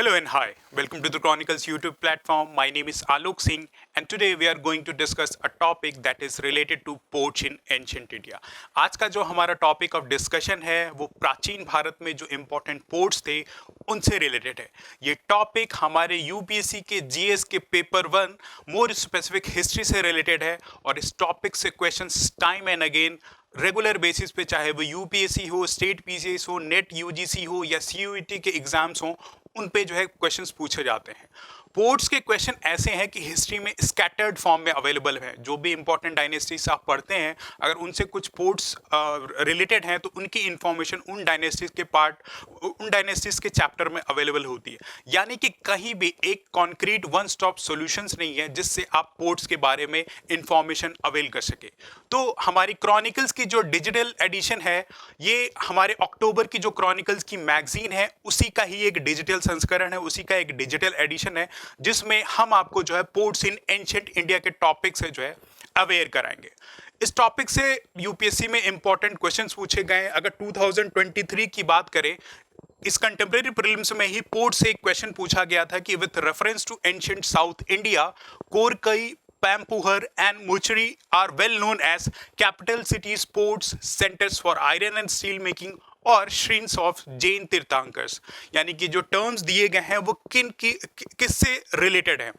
Hello and hi. Welcome to the Chronicles YouTube platform. My name is Alok Singh and today we are going to discuss a topic that is related to ports in ancient India. आज का जो हमारा topic of discussion है वो प्राचीन भारत में जो important ports थे उनसे रिलेटेड है। ये टॉपिक हमारे यूपीएससी के जीएस के पेपर 1 मोर स्पेसिफिक हिस्ट्री से रिलेटेड है और इस टॉपिक से questions time and again regular basis पे चाहे वो यूपीएससी हो, स्टेट पीसीएस हो, नेट यूजीसी हो या सीयूईटी के एग्जाम्स हो, उन पे जो है क्वेश्चंस पूछे जाते हैं। पोर्ट्स के क्वेश्चन ऐसे हैं कि हिस्ट्री में स्कैटर्ड फॉर्म में अवेलेबल है। जो भी इंपॉर्टेंट डायनेस्टीज आप पढ़ते हैं, अगर उनसे कुछ पोर्ट्स रिलेटेड हैं तो उनकी इंफॉर्मेशन उन डायनेस्टीज के चैप्टर में अवेलेबल होती है। यानी कि कहीं भी एक कॉन्क्रीट वन स्टॉप सॉल्यूशंस नहीं है जिससे आप पोर्ट्स के बारे में इंफॉर्मेशन अवेल कर सके। तो हमारी क्रॉनिकल्स की जो डिजिटल एडिशन है, ये हमारे अक्टूबर की जो क्रॉनिकल्स की मैगजीन है उसी का ही एक डिजिटल संस्करण है, उसी का एक डिजिटल एडिशन है जिसमें हम आपको जो है पोर्ट्स इन एंशिएंट इंडिया के टॉपिक से जो है अवेयर कराएंगे। इस टॉपिक से यूपीएससी में इंपॉर्टेंट क्वेश्चंस पूछे गए। अगर 2023 की बात करें, इस कंटेम्प्रेरी प्रीलिम्स में ही पोर्ट से एक क्वेश्चन पूछा गया था कि with reference to ancient South India, Korkai, Poompuhar and Muchiri are well known as capital cities, ports, centers for iron and steel making और श्रीन्स ऑफ जैन तीर्थंकर्स। यानी कि जो टर्म्स दिए गए हैं वो किससे रिलेटेड हैं।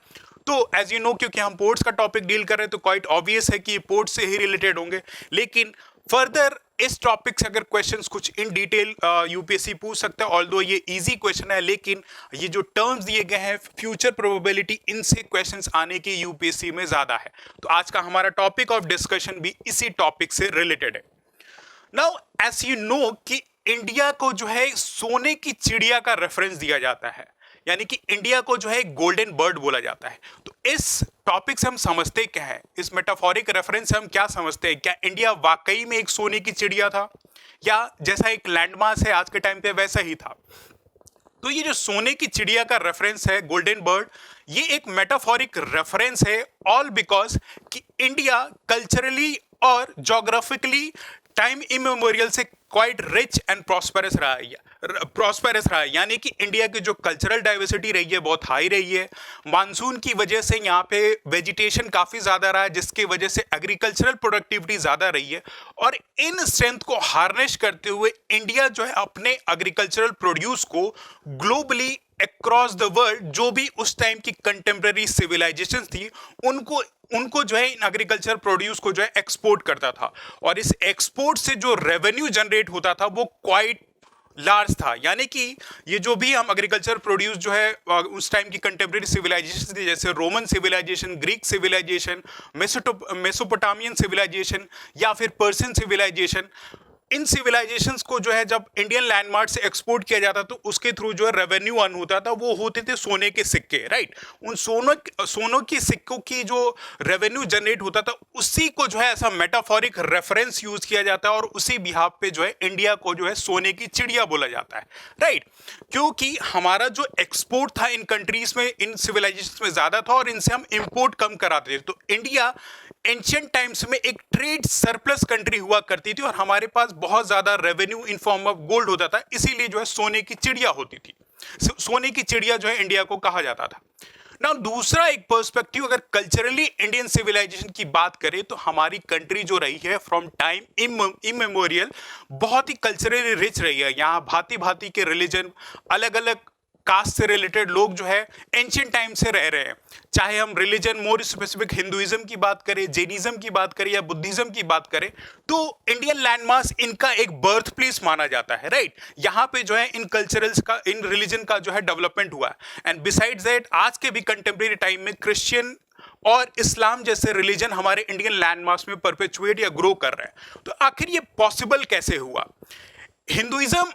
तो एज यू नो, क्योंकि हम पोर्ट्स का टॉपिक डील कर रहे हैं तो क्वाइट ऑब्वियस है कि पोर्ट से ही रिलेटेड होंगे। लेकिन फर्दर इस टॉपिक से अगर क्वेश्चंस कुछ इन डिटेल यूपीएससी पूछ सकता है, ऑल्दो ये इजी क्वेश्चन है, लेकिन ये जो टर्म्स दिए गए हैं फ्यूचर प्रोबेबिलिटी इनसे क्वेश्चंस आने की यूपीएससी में ज़्यादा है। तो आज का हमारा टॉपिक ऑफ डिस्कशन भी इसी टॉपिक से रिलेटेड है। नाउ एज यू नो कि इंडिया को जो है सोने की चिड़िया का रेफरेंस दिया जाता है, यानी कि इंडिया को जो है गोल्डन बर्ड बोला जाता है। तो इस टॉपिक से हम समझते क्या है, इस मेटाफोरिक रेफरेंस से हम क्या समझते हैं? क्या इंडिया वाकई में एक सोने की चिड़िया था या जैसा एक लैंडमार्क है आज के टाइम पे वैसा ही था? तो ये जो सोने की चिड़िया का रेफरेंस है, गोल्डन बर्ड, ये एक मेटाफोरिक रेफरेंस है ऑल बिकॉज कि इंडिया कल्चरली और जोग्राफिकली टाइम इमेमोरियल से क्वाइट रिच एंड प्रॉस्पेरस रहा है। यानी कि इंडिया की जो कल्चरल डाइवर्सिटी रही है बहुत हाई रही है। मानसून की वजह से यहाँ पे वेजिटेशन काफ़ी ज़्यादा रहा है, जिसकी वजह से एग्रीकल्चरल प्रोडक्टिविटी ज़्यादा रही है। और इन स्ट्रेंथ को हार्नेस करते हुए इंडिया जो है अपने एग्रीकल्चरल प्रोड्यूस को ग्लोबली अक्रॉस द वर्ल्ड, जो भी उस टाइम की कंटेम्प्रेरी सिविलाइजेशन थी, उनको जो है इन एग्रीकल्चर प्रोड्यूस को जो है एक्सपोर्ट करता था। और इस एक्सपोर्ट से जो रेवेन्यू जनरेट होता था वो क्वाइट लार्ज था। यानी कि ये जो भी हम एग्रीकल्चर प्रोड्यूस जो है उस टाइम की कंटेम्प्रेरी सिविलाइजेशन थी, जैसे Roman civilisation, Greek civilisation, Mesopotamian civilisation या फिर पर्शियन सिविलाइजेशन, इन सिविलाइजेशंस को जो है जब इंडियन लैंडमार्क से एक्सपोर्ट किया जाता तो उसके थ्रू जो है रेवेन्यू अर्न होता था, वो होते थे सोने के सिक्के, राइट। उन सोनों की सिक्कों की जो रेवेन्यू जनरेट होता था उसी को जो है ऐसा मेटाफोरिक रेफरेंस यूज किया जाता है और उसी बिहाफ पे जो है इंडिया को जो है सोने की चिड़िया बोला जाता है, राइट। क्योंकि हमारा जो एक्सपोर्ट था इन कंट्रीज में, इन सिविलाइजेशन में ज़्यादा था और इनसे हम इम्पोर्ट कम कराते थे। तो इंडिया एंशिएंट टाइम्स में एक ट्रेड सरप्लस कंट्री हुआ करती थी और हमारे पास बहुत ज़्यादा revenue in form of gold होता था, इसीलिए जो है सोने की चिड़िया होती थी। सोने की चिड़िया जो है इंडिया को कहा जाता था। ना दूसरा एक पर्सपेक्टिव, अगर कल्चरली इंडियन सिविलाइजेशन की बात करें तो हमारी कंट्री जो रही है फ्रॉम टाइम इमेमोरियल बहुत ही कल्चरली रिच रही है। यहाँ भांति भांति के रिलीजन, अलग अलग कास्ट से रिलेटेड लोग जो है एंशिएंट टाइम से रह रहे हैं। चाहे हम रिलीजन मोर स्पेसिफिक हिंदुइज्म की बात करें, जैनिज्म की बात करें या बुद्धिज्म की बात करें, तो इंडियन लैंडमार्क इनका एक बर्थ प्लेस माना जाता है, राइट। यहाँ पे जो है इन कल्चरल्स का, इन रिलीजन का जो है डेवलपमेंट हुआ है। एंड बिसाइड्स दैट आज के भी कंटेम्प्रेरी टाइम में क्रिश्चियन और इस्लाम जैसे रिलीजन हमारे इंडियन लैंडमार्क्स में परपेचुएट या ग्रो कर रहे हैं। तो आखिर ये पॉसिबल कैसे हुआ? हिंदुइज्म,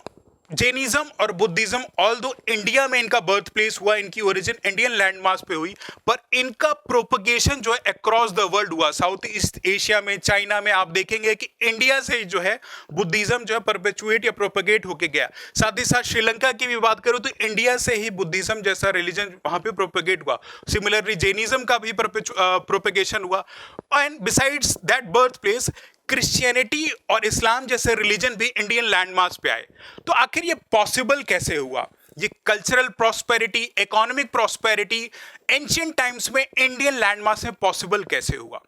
जैनिज्म और बुद्धिज्म ऑल्दो इंडिया में इनका बर्थ प्लेस हुआ, इनकी ओरिजिन इंडियन लैंडमार्क पे हुई, पर इनका प्रोपगेशन जो है अक्रॉस द वर्ल्ड हुआ। साउथ ईस्ट एशिया में, चाइना में आप देखेंगे कि इंडिया से जो है बुद्धिज्म जो है परपेचुएट या प्रोपगेट होके गया। साथ ही साथ श्रीलंका की भी बात करूँ तो इंडिया से ही बुद्धिज्म जैसा रिलीजन वहाँ पे प्रोपगेट हुआ। सिमिलरली जैनिज्म का भी प्रोपगेशन हुआ। And besides that birth place Christianity और इस्लाम जैसे रिलीजन भी इंडियन लैंडमार्क्स पे आए। तो आखिर ये पॉसिबल कैसे हुआ? ये cultural prosperity, economic prosperity ancient times में इंडियन लैंडमास में पॉसिबल कैसे हुआ?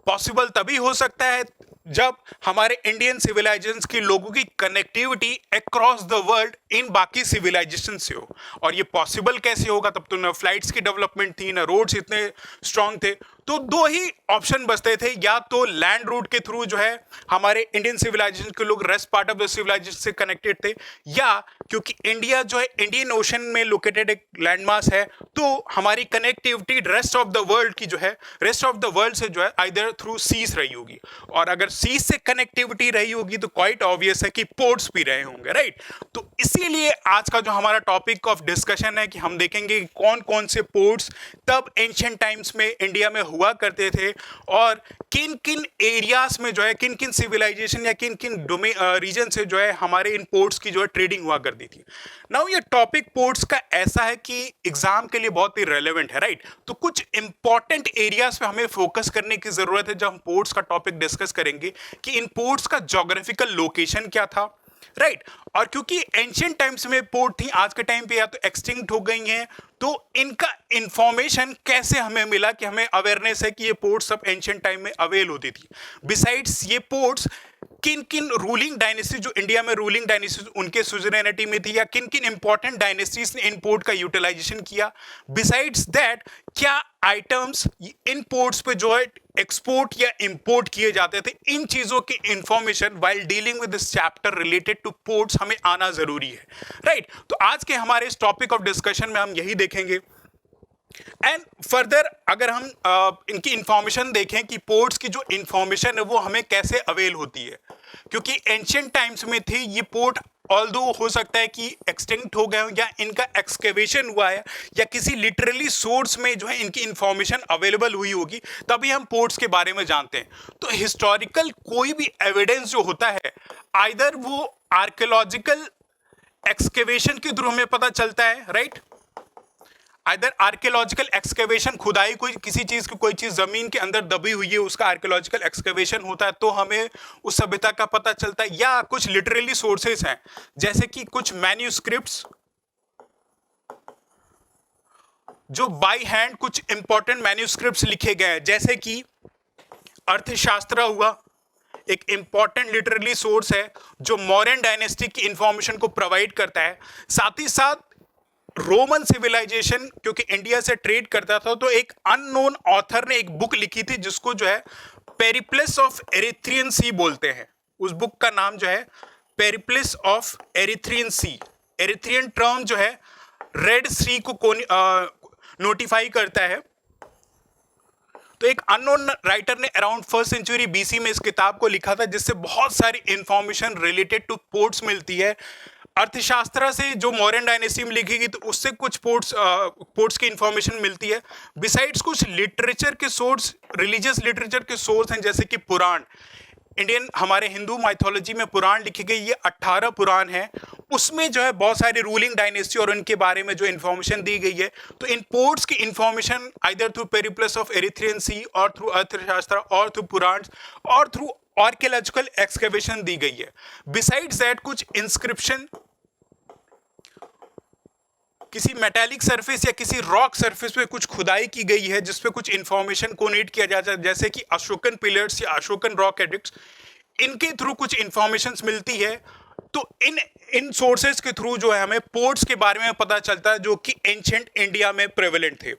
पॉसिबल तभी हो सकता है जब हमारे इंडियन सिविलाइजेशन के लोगों की connectivity across the world in बाकी सिविलाइजेशन से हो। और ये पॉसिबल कैसे होगा? तब तो ना फ्लाइट्स की डेवलपमेंट थी, ना रोड्स इतने स्ट्रांग थे। तो दो ही ऑप्शन बचते थे, या तो लैंड रूट के थ्रू जो है हमारे इंडियन सिविलाइजेशन के लोग rest part of the civilisation से कनेक्टेड थे, या क्योंकि इंडिया जो है इंडियन ओशन में लोकेटेड एक लैंडमास है, तो हमारी connectivity rest of the world की जो है, रेस्ट ऑफ द वर्ल्ड से जो है आइदर थ्रू सीज रही होगी। और अगर सीज से कनेक्टिविटी रही होगी तो क्वाइट ऑब्वियस है कि पोर्ट्स भी रहे होंगे, राइट? तो इसीलिए आज का जो हमारा टॉपिक ऑफ डिस्कशन है कि हम देखेंगे कौन कौन से पोर्ट्स तब एंशिएंट टाइम्स में इंडिया में हुआ करते थे, और किन किन एरियाज में जो है, किन किन सिविलाइजेशन या किन किन रीजन से जो है हमारे इन पोर्ट्स की जो है ट्रेडिंग हुआ करती थी। नाउ ये टॉपिक पोर्ट्स का ऐसा है कि एग्जाम के लिए बहुत ही रेलेवेंट है, राइट? तो कुछ इंपॉर्टेंट एरियाज पे हमें फोकस करने की जरूरत है जब हम पोर्ट्स का टॉपिक डिस्कस करेंगे कि इन पोर्ट्स का ज्योग्राफिकल लोकेशन क्या था, राइट? और क्योंकि एंशिएंट टाइम्स में पोर्ट थी, आज के टाइम पे या तो एक्सटिंक्ट हो गई हैं, तो इनका इंफॉर्मेशन कैसे हमें मिला कि हमें अवेयरनेस है कि ये पोर्ट्स सब एंशिएंट टाइम में अवेल होती थी। बिसाइड्स ये पोर्ट्स किन किन रूलिंग डायनेस्टी, जो इंडिया में रूलिंग डायनेस्टी उनके सुजरेनिटी में थी, या किन किन इंपॉर्टेंट डायनेस्टीज ने इन पोर्ट का यूटिलाइजेशन किया। बिसाइड्स दैट क्या आइटम्स इन पोर्ट्स पे जो है एक्सपोर्ट या इंपोर्ट किए जाते थे, इन चीजों की information while dealing with this chapter related to ports हमें आना जरूरी है, राइट? तो आज के हमारे इस टॉपिक ऑफ डिस्कशन में हम यही देखेंगे। एंड फर्दर अगर हम इनकी इंफॉर्मेशन देखें कि पोर्ट्स की जो इंफॉर्मेशन है वो हमें कैसे अवेल होती है, क्योंकि एंशिएंट टाइम्स में थी ये पोर्ट, ऑल्दो हो सकता है कि एक्सटिंक्ट हो गए हो या इनका एक्सकेवेशन हुआ है या किसी लिटरली सोर्स में जो है इनकी इंफॉर्मेशन अवेलेबल हुई होगी, तभी हम पोर्ट्स के बारे में जानते हैं। तो हिस्टोरिकल कोई भी एविडेंस जो होता है, आइदर वो आर्कियोलॉजिकल एक्सकेवेशन के थ्रू हमें पता चलता है, राइट? आइदर आर्कियोलॉजिकल एक्सकेवेशन, खुदाई, कोई किसी चीज की कोई चीज जमीन के अंदर दबी हुई है, उसका आर्कियोलॉजिकल एक्सकेवेशन होता है तो हमें उस सभ्यता का पता चलता है, या कुछ लिटरली सोर्सेस हैं जैसे कि कुछ मैन्यूस्क्रिप्ट्स जो बाय हैंड कुछ इंपॉर्टेंट मैन्यूस्क्रिप्ट्स लिखे गए हैं, जैसे कि अर्थशास्त्र हुआ, एक इंपॉर्टेंट लिटरली सोर्स है जो मौर्यन डायनेस्टी की इंफॉर्मेशन को प्रोवाइड करता है। साथ ही साथ रोमन सिविलाइजेशन क्योंकि इंडिया से ट्रेड करता था, तो एक अननोन ऑथर ने एक बुक लिखी थी जिसको जो है पेरिप्लस ऑफ एरिथ्रियन सी बोलते हैं। उस बुक का नाम जो है Periplus of Erythraean Sea. Erythraean term जो है रेड सी को नोटिफाई करता है। तो एक अननोन राइटर ने अराउंड 1st सेंचुरी बीसी में इस किताब को लिखा था, जिससे बहुत सारी इंफॉर्मेशन रिलेटेड टू पोर्ट्स मिलती है। अर्थशास्त्र से जो मौर्यन डायनेस्टी में लिखी गई तो उससे कुछ पोर्ट्स की इंफॉर्मेशन मिलती है। बिसाइड्स कुछ लिटरेचर के सोर्स, रिलीजियस लिटरेचर के सोर्स हैं, जैसे कि पुराण। इंडियन हमारे हिंदू माइथोलॉजी में पुराण लिखी गई, ये 18 पुराण हैं, उसमें जो है बहुत सारे रूलिंग डायनेस्टी और उनके बारे में जो इन्फॉर्मेशन दी गई है। तो इन पोर्ट्स की information either through Periplus of Erythraean sea और थ्रू अर्थशास्त्र और थ्रू पुराण और थ्रू आर्कियोलॉजिकल एक्सकेवेशन दी गई है। बिसाइड्स दैट कुछ इंस्क्रिप्शन किसी मेटालिक सरफेस या किसी रॉक सरफेस पे कुछ खुदाई की गई है जिसपे कुछ इंफॉर्मेशन कोनेट किया जाता है, जैसे कि अशोकन पिलर्स या अशोकन रॉक एडिक्ट्स, इनके थ्रू कुछ इंफॉर्मेशन मिलती है। तो इन सोर्सेज के थ्रू जो है हमें पोर्ट्स के बारे में पता चलता है जो कि एंशिएंट इंडिया में प्रेवलेंट थे।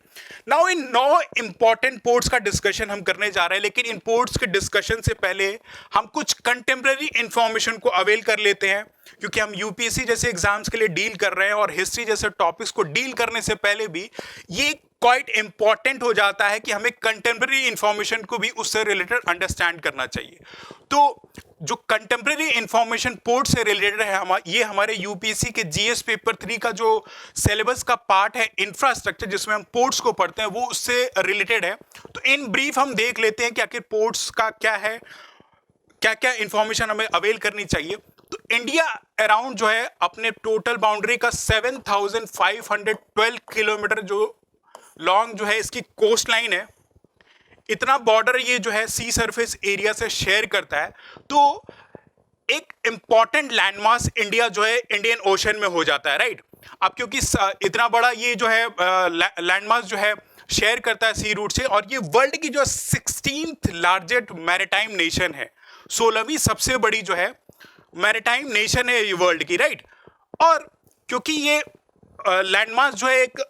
नाउ इन 9 इंपॉर्टेंट पोर्ट्स का डिस्कशन हम करने जा रहे हैं, लेकिन इन पोर्ट्स के डिस्कशन से पहले हम कुछ कंटेम्प्रेरी इंफॉर्मेशन को अवेल कर लेते हैं, क्योंकि हम यूपीएससी जैसे एग्जाम्स के लिए डील कर रहे हैं और हिस्ट्री जैसे टॉपिक्स को डील करने से पहले भी ये क्वाइट इंपॉर्टेंट हो जाता है कि हमें कंटेम्प्रेरी इंफॉर्मेशन को भी उससे रिलेटेड अंडरस्टैंड करना चाहिए। तो जो कंटेम्प्रेरी इंफॉर्मेशन पोर्ट से रिलेटेड है, ये हमारे यूपीएससी के जीएस पेपर 3 का जो सिलेबस का पार्ट है इंफ्रास्ट्रक्चर, जिसमें हम पोर्ट्स को पढ़ते हैं, वो उससे रिलेटेड है। तो इन ब्रीफ हम देख लेते हैं कि आखिर पोर्ट्स का क्या है, क्या क्या इंफॉर्मेशन हमें अवेल करनी चाहिए। तो इंडिया अराउंड जो है अपने टोटल बाउंड्री का 7512 किलोमीटर जो लॉन्ग जो है इसकी कोस्ट लाइन है, इतना बॉर्डर ये जो है सी सरफेस एरिया से शेयर करता है। तो एक इंपॉर्टेंट लैंडमास इंडिया जो है इंडियन ओशन में हो जाता है, राइट? अब क्योंकि इतना बड़ा ये जो है लैंडमास जो है शेयर करता है सी रूट से, और ये वर्ल्ड की जो 16th लार्जेस्ट मैरिटाइम नेशन है, 16वीं सबसे बड़ी जो है मैरिटाइम नेशन है ये वर्ल्ड की, राइट। और क्योंकि ये लैंडमास जो है एक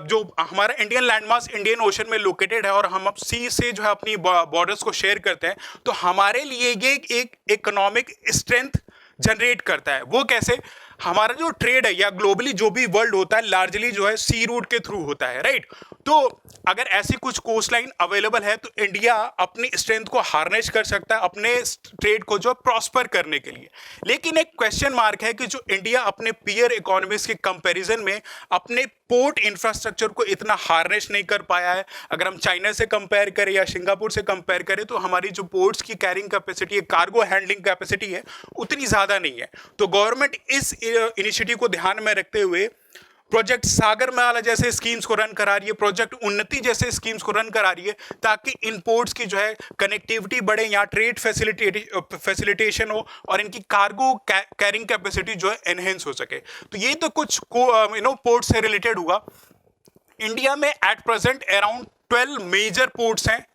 जो हमारा इंडियन लैंडमास इंडियन ओशन में लोकेटेड है और हम अब सी से जो है अपनी बॉर्डर्स को शेयर करते हैं, तो हमारे लिए ये एक इकोनॉमिक स्ट्रेंथ जनरेट करता है। वो कैसे? हमारा जो ट्रेड है या ग्लोबली जो भी वर्ल्ड होता है लार्जली जो है सी रूट के थ्रू होता है, राइट। तो अगर ऐसी कुछ कोस्ट लाइन अवेलेबल है तो इंडिया अपनी स्ट्रेंथ को हार्नेस कर सकता है अपने ट्रेड को जो प्रॉस्पर करने के लिए। लेकिन एक क्वेश्चन मार्क है कि जो इंडिया अपने पीयर इकोनॉमीज के कंपैरिजन में अपने पोर्ट इंफ्रास्ट्रक्चर को इतना हार्नेस नहीं कर पाया है। अगर हम चाइना से कंपेयर करें या सिंगापुर से कंपेयर करें तो हमारी जो पोर्ट्स की कैरिंग कैपेसिटी है, कार्गो हैंडलिंग कैपेसिटी है, उतनी ज़्यादा नहीं है। तो गवर्नमेंट इस इनिशिएटिव को ध्यान में रखते हुए प्रोजेक्ट सागरमाला जैसे स्कीम्स को रन करा रही है, प्रोजेक्ट उन्नति जैसे स्कीम्स को रन करा रही है, ताकि इन पोर्ट्स की जो है कनेक्टिविटी बढ़े, यहाँ ट्रेड फैसिलिटेशन हो और इनकी कार्गो कैरिंग कैपेसिटी जो है एनहेंस हो सके। तो ये तो कुछ पोर्ट से रिलेटेड हुआ। इंडिया में at present around 12 major ports हैं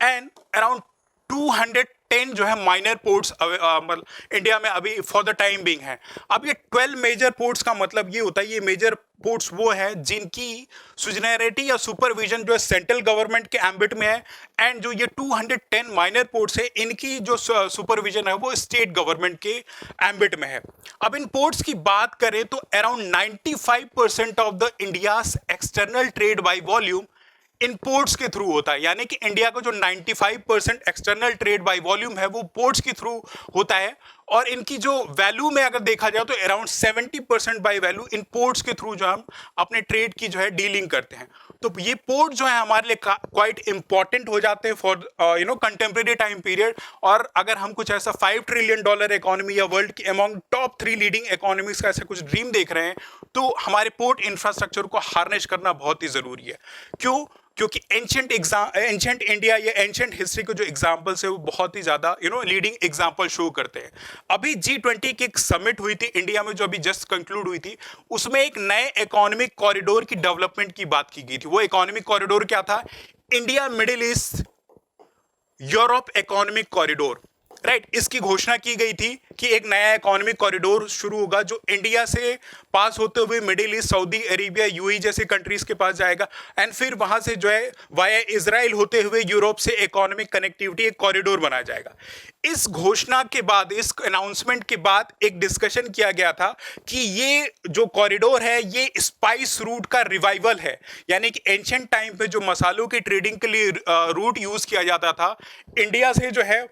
एंड अराउंड 210 जो है माइनर पोर्ट्स मतलब इंडिया में अभी फॉर द टाइम बीइंग है। अब ये 12 मेजर पोर्ट्स का मतलब ये होता है, ये मेजर पोर्ट्स वो हैं जिनकी सुजनैरिटी या सुपरविजन जो है सेंट्रल गवर्नमेंट के एम्बिट में है, एंड जो ये 210 माइनर पोर्ट्स है इनकी जो सुपरविजन है वो स्टेट गवर्नमेंट के एम्बिट में है। अब इन पोर्ट्स की बात करें तो around 95% of the India's external trade by volume in ports के थ्रू होता है। यानी कि इंडिया का जो 95% एक्सटर्नल ट्रेड बाय वॉल्यूम है वो पोर्ट्स के थ्रू होता है, और इनकी जो वैल्यू में अगर देखा जाए तो around 70% by value in ports के थ्रू जो हम अपने ट्रेड की जो है डीलिंग करते हैं। तो ये पोर्ट जो है हमारे लिए क्वाइट इंपॉर्टेंट हो जाते हैं फॉर कंटेम्प्रेरी टाइम पीरियड। और अगर हम कुछ ऐसा $5 ट्रिलियन इकोनॉमी या वर्ल्ड की अमॉन्ग टॉप 3 लीडिंग इकोनॉमीज का ऐसा कुछ ड्रीम देख रहे हैं तो हमारे पोर्ट इंफ्रास्ट्रक्चर को हार्नेस करना बहुत ही जरूरी है। क्यों? क्योंकि एंशेंट इंडिया या एंशेंट हिस्ट्री के जो एग्जाम्पल्स है वो बहुत ही ज़्यादा लीडिंग एग्जाम्पल शो करते हैं। अभी G20 की एक समिट हुई थी इंडिया में जो अभी जस्ट कंक्लूड हुई थी, उसमें एक नए इकोनॉमिक कॉरिडोर की डेवलपमेंट की बात की गई थी। वो इकोनॉमिक कॉरिडोर क्या था? India middle east Europe economic corridor, right. इसकी घोषणा की गई थी कि एक नया इकोनॉमिक कॉरिडोर शुरू होगा जो इंडिया से पास होते हुए middle east, Saudi Arabia, UAE जैसे कंट्रीज के पास जाएगा, एंड फिर वहां से जो है वाया इजराइल होते हुए यूरोप से इकोनॉमिक कनेक्टिविटी एक कॉरिडोर बनाया जाएगा। इस घोषणा के बाद, इस अनाउंसमेंट के बाद एक डिस्कशन किया गया था कि ये जो कॉरिडोर है ये स्पाइस रूट का रिवाइवल है। यानी कि एंशिएंट टाइम पे जो मसालों की ट्रेडिंग के लिए रूट यूज किया जाता था इंडिया से जो है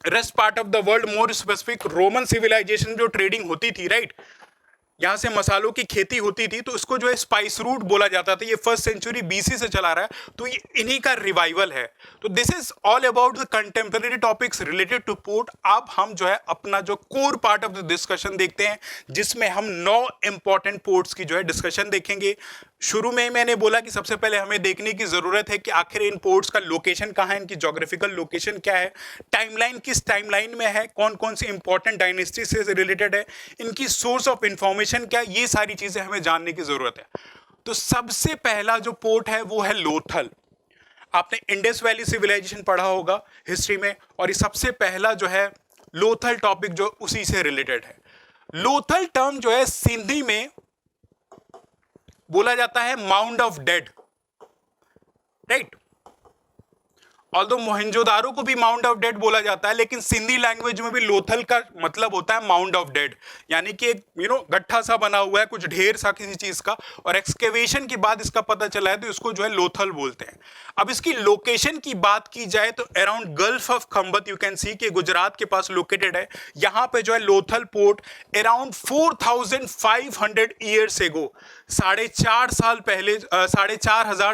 rest part of the world, more specific Roman civilisation जो ट्रेडिंग होती थी, राइट, यहाँ से मसालों की खेती होती थी, तो इसको जो है स्पाइस रूट बोला जाता था। ये 1st सेंचुरी BC से चला रहा है, तो ये इन्हीं का रिवाइवल है। तो this is all about the contemporary topics related two port. अब हम जो है अपना जो core part of the discussion देखते हैं जिसमें हम 9 इंपॉर्टेंट पोर्ट्स की जो है डिस्कशन देखेंगे। शुरू में मैंने बोला कि सबसे पहले हमें देखने की ज़रूरत है कि आखिर इन पोर्ट्स का लोकेशन कहाँ है, इनकी जोग्राफिकल लोकेशन क्या है, टाइमलाइन किस टाइमलाइन में है, कौन कौन सी इंपॉर्टेंट डायनेस्टी से रिलेटेड है, इनकी सोर्स ऑफ इंफॉर्मेशन क्या है, ये सारी चीज़ें हमें जानने की ज़रूरत है। तो सबसे पहला जो पोर्ट है वो है लोथल। आपने इंडस वैली सिविलाइजेशन पढ़ा होगा हिस्ट्री में, और ये सबसे पहला जो है लोथल टॉपिक जो उसी से रिलेटेड है। लोथल टर्म जो है सिंधी में बोला जाता है mound of dead, right. Although Mohenjodaro को भी माउंट ऑफ डेड बोला जाता है, लेकिन सिंधी लैंग्वेज में भी लोथल का मतलब होता है माउंट ऑफ डेड, यानी कि एक गट्ठा सा बना हुआ है, कुछ ढेर सा किसी चीज का, और एक्सकेवेशन के बाद इसका पता चला है तो इसको जो है लोथल बोलते हैं। अब इसकी लोकेशन की बात की जाए तो around gulf of Khambhat you can see के गुजरात के पास लोकेटेड है। यहाँ पे जो है लोथल पोर्ट अराउंड 4500 ईयर्स एगो, 4,500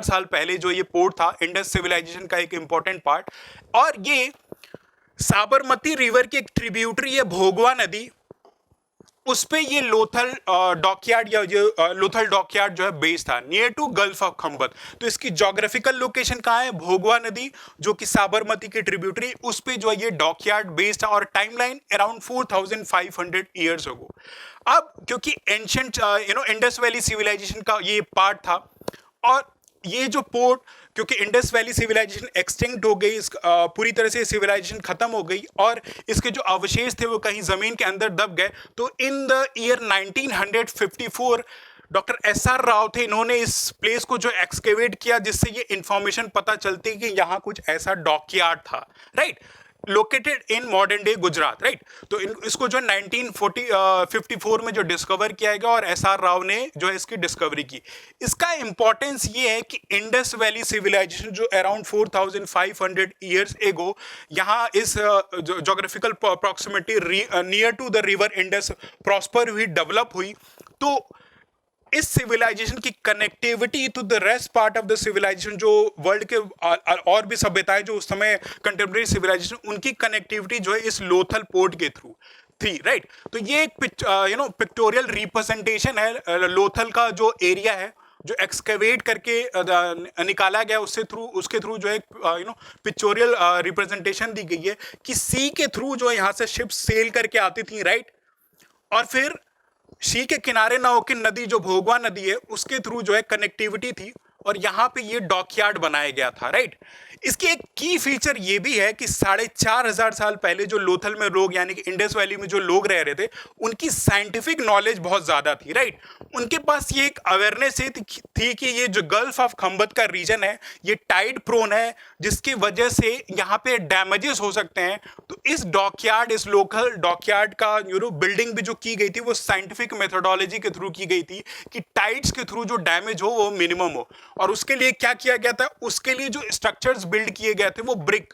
साल पहले जो ये पोर्ट था, इंडस सिविलाइजेशन का एक इंपॉर्टेंट पार्ट। और ये साबरमती रिवर की एक ट्रिब्यूटरी है भोगवा नदी, उस पे ये लोथल डॉकयार्ड या ये लोथल डॉकयार्ड जो है बेस था near to gulf of Khambhat. तो इसकी जोग्राफिकल लोकेशन कहाँ है? भोगवा नदी जो कि साबरमती की ट्रिब्यूटरी, उस पे जो है ये डॉकयार्ड बेस्ड था, और टाइमलाइन अराउंड 4500 ईयर्स अगो। अब क्योंकि एंशंट इंडस वैली सिविलाइजेशन का ये पार्ट था, और ये जो पोर्ट, क्योंकि इंडस वैली सिविलाइजेशन एक्सटिंक्ट हो गई, पूरी तरह से सिविलाइजेशन खत्म हो गई और इसके जो अवशेष थे वो कहीं जमीन के अंदर दब गए। तो in the year 1954 doctor SR Rao थे, इन्होंने इस प्लेस को जो एक्सकेवेट किया, जिससे ये इंफॉर्मेशन पता चलती कि यहाँ कुछ ऐसा डॉकयार्ड था, right, located in modern day Gujarat, right. तो इसको जो 1954 में जो डिस्कवर किया गया और एसआर राव ने जो है इसकी डिस्कवरी की। इसका इंपॉर्टेंस ये है कि इंडस वैली सिविलाइजेशन जो अराउंड 4500 ईयर्स एगो यहाँ इस geographical proximity near to the river Indus prosper हुई, डेवलप हुई। तो इस सिविलाइजेशन की connectivity to the rest part of the civilisation, जो वर्ल्ड के और भी सभ्यताएं जो उस समय कंटेम्प्रेरी सिविलाइजेशन, उनकी कनेक्टिविटी जो है इस लोथल पोर्ट के थ्रू थी, राइट। तो ये एक पिक्टोरियल रिप्रेजेंटेशन है लोथल का जो एरिया है, जो एक्सकेवेट करके निकाला गया, उसके थ्रू जो है पिक्टोरियल रिप्रेजेंटेशन दी गई है कि सी के थ्रू जो है यहाँ से शिप सेल करके आती थी, राइट, और फिर सी के किनारे ना होकर नदी जो भोगवा नदी है उसके थ्रू जो है कनेक्टिविटी थी, और यहाँ पे ये डॉकयार्ड बनाया गया था, राइट। इसकी एक की फीचर ये भी है कि 4500 साल पहले जो लोथल में लोग, यानी कि इंडस वैली में जो लोग रह रहे थे, उनकी साइंटिफिक नॉलेज बहुत ज़्यादा थी, राइट। उनके पास ये एक अवेयरनेस थी कि ये जो गल्फ ऑफ खंबत का रीजन है ये टाइड प्रोन है, जिसकी वजह से यहाँ पे डैमेजेस हो सकते हैं। तो इस डॉकयार्ड, इस लोकल डॉकयार्ड का बिल्डिंग भी जो की गई थी वो साइंटिफिक मेथोडोलॉजी के थ्रू की गई थी कि टाइड्स के थ्रू जो डैमेज हो वो मिनिमम हो। और उसके लिए क्या किया गया था, उसके लिए जो स्ट्रक्चर्स बिल्ड किए गए थे वो ब्रिक,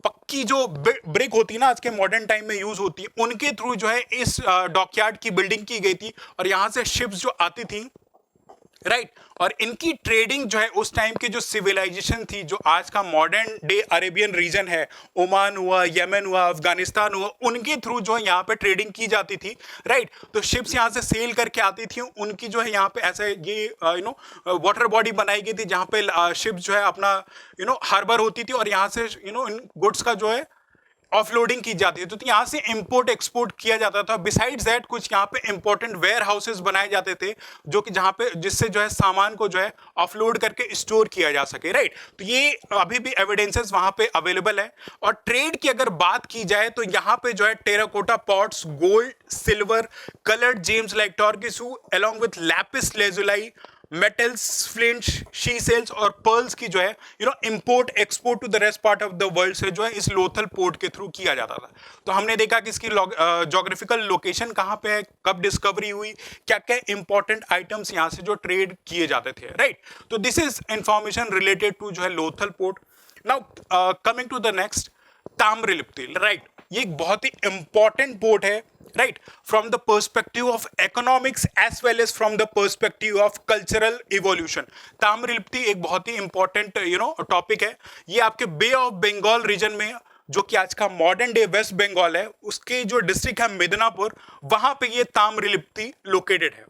पक्की जो ब्रिक होती है ना आज के मॉडर्न टाइम में यूज होती है, उनके थ्रू जो है इस डॉकयार्ड की बिल्डिंग की गई थी। और यहां से शिप्स जो आती थी, राइट, और इनकी ट्रेडिंग जो है उस टाइम की जो सिविलाइजेशन थी, जो आज का मॉडर्न डे अरेबियन रीजन है, ओमान हुआ, यमन हुआ, अफगानिस्तान हुआ, उनके थ्रू जो है यहाँ पे ट्रेडिंग की जाती थी, राइट। तो शिप्स यहाँ से सेल करके आती थी, उनकी जो है यहाँ पे ऐसे ये वाटर बॉडी बनाई गई थी जहाँ पे शिप्स जो है अपना हार्बर होती थी, और यहाँ से इन गुड्स का जो है ऑफलोडिंग की जाती है। तो यहाँ से इंपोर्ट एक्सपोर्ट किया जाता था। बिसाइड्स दैट कुछ यहाँ पे इंपॉर्टेंट वेयर हाउसेस बनाए जाते थे, जो कि जहाँ पे जिससे जो है सामान को जो है ऑफलोड करके स्टोर किया जा सके, राइट। तो ये अभी भी एविडेंसेस वहाँ पे अवेलेबल है। और ट्रेड की अगर बात की जाए तो यहाँ पे जो है terracotta pots, gold, silver, coloured gems like turquoise along with lapis lazuli, metals, flint, sea shells और पर्ल्स की जो है import export to the rest part of the world से जो है इस लोथल पोर्ट के थ्रू किया जाता था। तो हमने देखा कि इसकी जोग्राफिकल लोकेशन कहाँ पे है, कब डिस्कवरी हुई, क्या क्या इंपॉर्टेंट आइटम्स यहाँ से जो ट्रेड किए जाते थे, राइट। तो this is information related to जो है Lothal port. Now coming to the next, Tamralipti, right. ये एक बहुत ही इंपॉर्टेंट पोर्ट है, right, from the perspective of economics as well as from the perspective of cultural evolution। Tamralipti एक बहुत ही इंपॉर्टेंट टॉपिक है। ये आपके बे ऑफ बंगाल रीजन में, जो कि आज का मॉडर्न डे वेस्ट बंगाल है, उसके जो डिस्ट्रिक्ट है मिदनापुर, वहां पे ये ताम्रलिप्ति लोकेटेड है।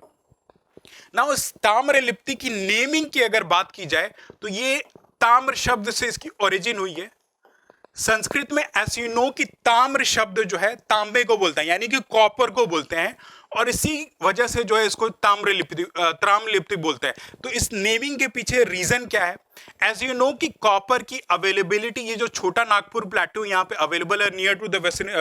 ना उस ताम्रलिप्ति की नेमिंग की अगर बात की जाए तो ये ताम्र शब्द से इसकी ओरिजिन हुई है। संस्कृत में एस यू नो कि ताम्र शब्द जो है तांबे को बोलते हैं, यानी कि कॉपर को बोलते हैं, और इसी वजह से जो है इसको ताम्रलिप्ति बोलते हैं। तो इस नेमिंग के पीछे रीजन क्या है? एज यू नो कि कॉपर की अवेलेबिलिटी, ये जो छोटा नागपुर प्लेटू यहाँ पे अवेलेबल है near to the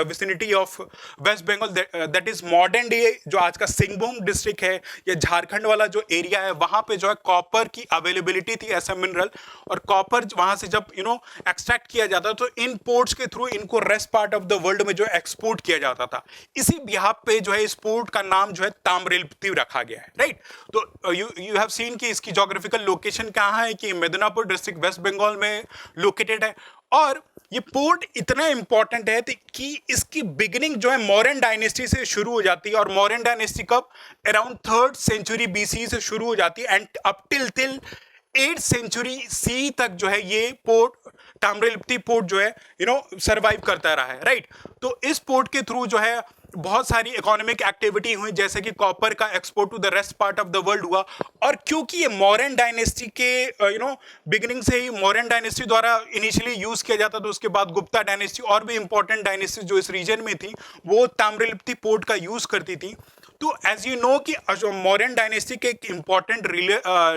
vicinity of waste Bengal, that is modern day जो आज का सिंहभूम डिस्ट्रिक्ट है या झारखंड वाला जो एरिया है, वहाँ पे जो है कॉपर की अवेलेबिलिटी थी एज अ मिनरल। और कॉपर वहाँ से जब एक्सट्रैक्ट किया जाता तो इन पोर्ट्स के थ्रू इनको rest part of the world में जो एक्सपोर्ट किया जाता था। इसी बिहाफ पे जो है इस पोर्ट का नाम जो है ताम्रलिप्ति रखा गया है, राइट। तो यू हैव सीन कि इसकी जोग्राफिकल लोकेशन कहाँ है कि मिदनापुर डिस्ट्रिक्ट वेस्ट बंगाल में लोकेटेड है। और ये पोर्ट इतना इंपॉर्टेंट है कि इसकी बिगिनिंग जो है मौर्यन डायनेस्टी से शुरू हो जाती है, और मौर्यन डायनेस्टी कब अराउंड 3rd सेंचुरी बीसी से शुरू हो जाती है, and up till 8th century C तक जो है ये पोर्ट, ताम्रलिप्ति पोर्ट जो है सर्वाइव करता रहा है, राइट। तो इस पोर्ट के थ्रू जो है बहुत सारी इकोनॉमिक एक्टिविटी हुई, जैसे कि कॉपर का export to the rest part of the world हुआ। और क्योंकि ये मौर्यन डायनेस्टी के बिगिनिंग से ही मौर्यन डायनेस्टी द्वारा इनिशियली यूज किया जाता था, उसके बाद गुप्ता डायनेस्टी और भी इंपॉर्टेंट डायनेस्टी जो इस रीजन में थी वो ताम्रलिप्ति पोर्ट का यूज करती थी। तो एज यू नो कि मौर्यन डायनेस्टी के एक इंपॉर्टेंट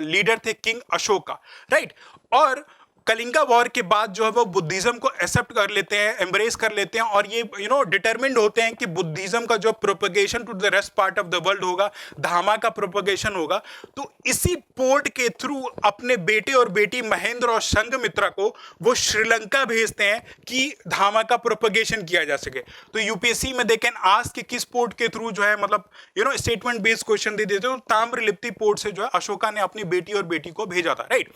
लीडर थे किंग अशोका, राइट। और कलिंगा वॉर के बाद जो है वो बुद्धिज्म को एक्सेप्ट कर लेते हैं, एम्ब्रेस कर लेते हैं, और ये डिटरमिन्ड होते हैं कि बुद्धिज्म का जो propagation to the rest part of the world होगा, धामा का प्रोपगेशन होगा। तो इसी पोर्ट के थ्रू अपने बेटे और बेटी महेंद्र और संघमित्रा को वो श्रीलंका भेजते हैं कि धामा का प्रोपगेशन किया जा सके। तो यूपीएससी में देखें आज कि किस पोर्ट के थ्रू जो है मतलब स्टेटमेंट बेस्ड क्वेश्चन दे देते हो, ताम्रलिप्ति पोर्ट से जो है अशोका ने अपनी बेटी और बेटी को भेजा था, right.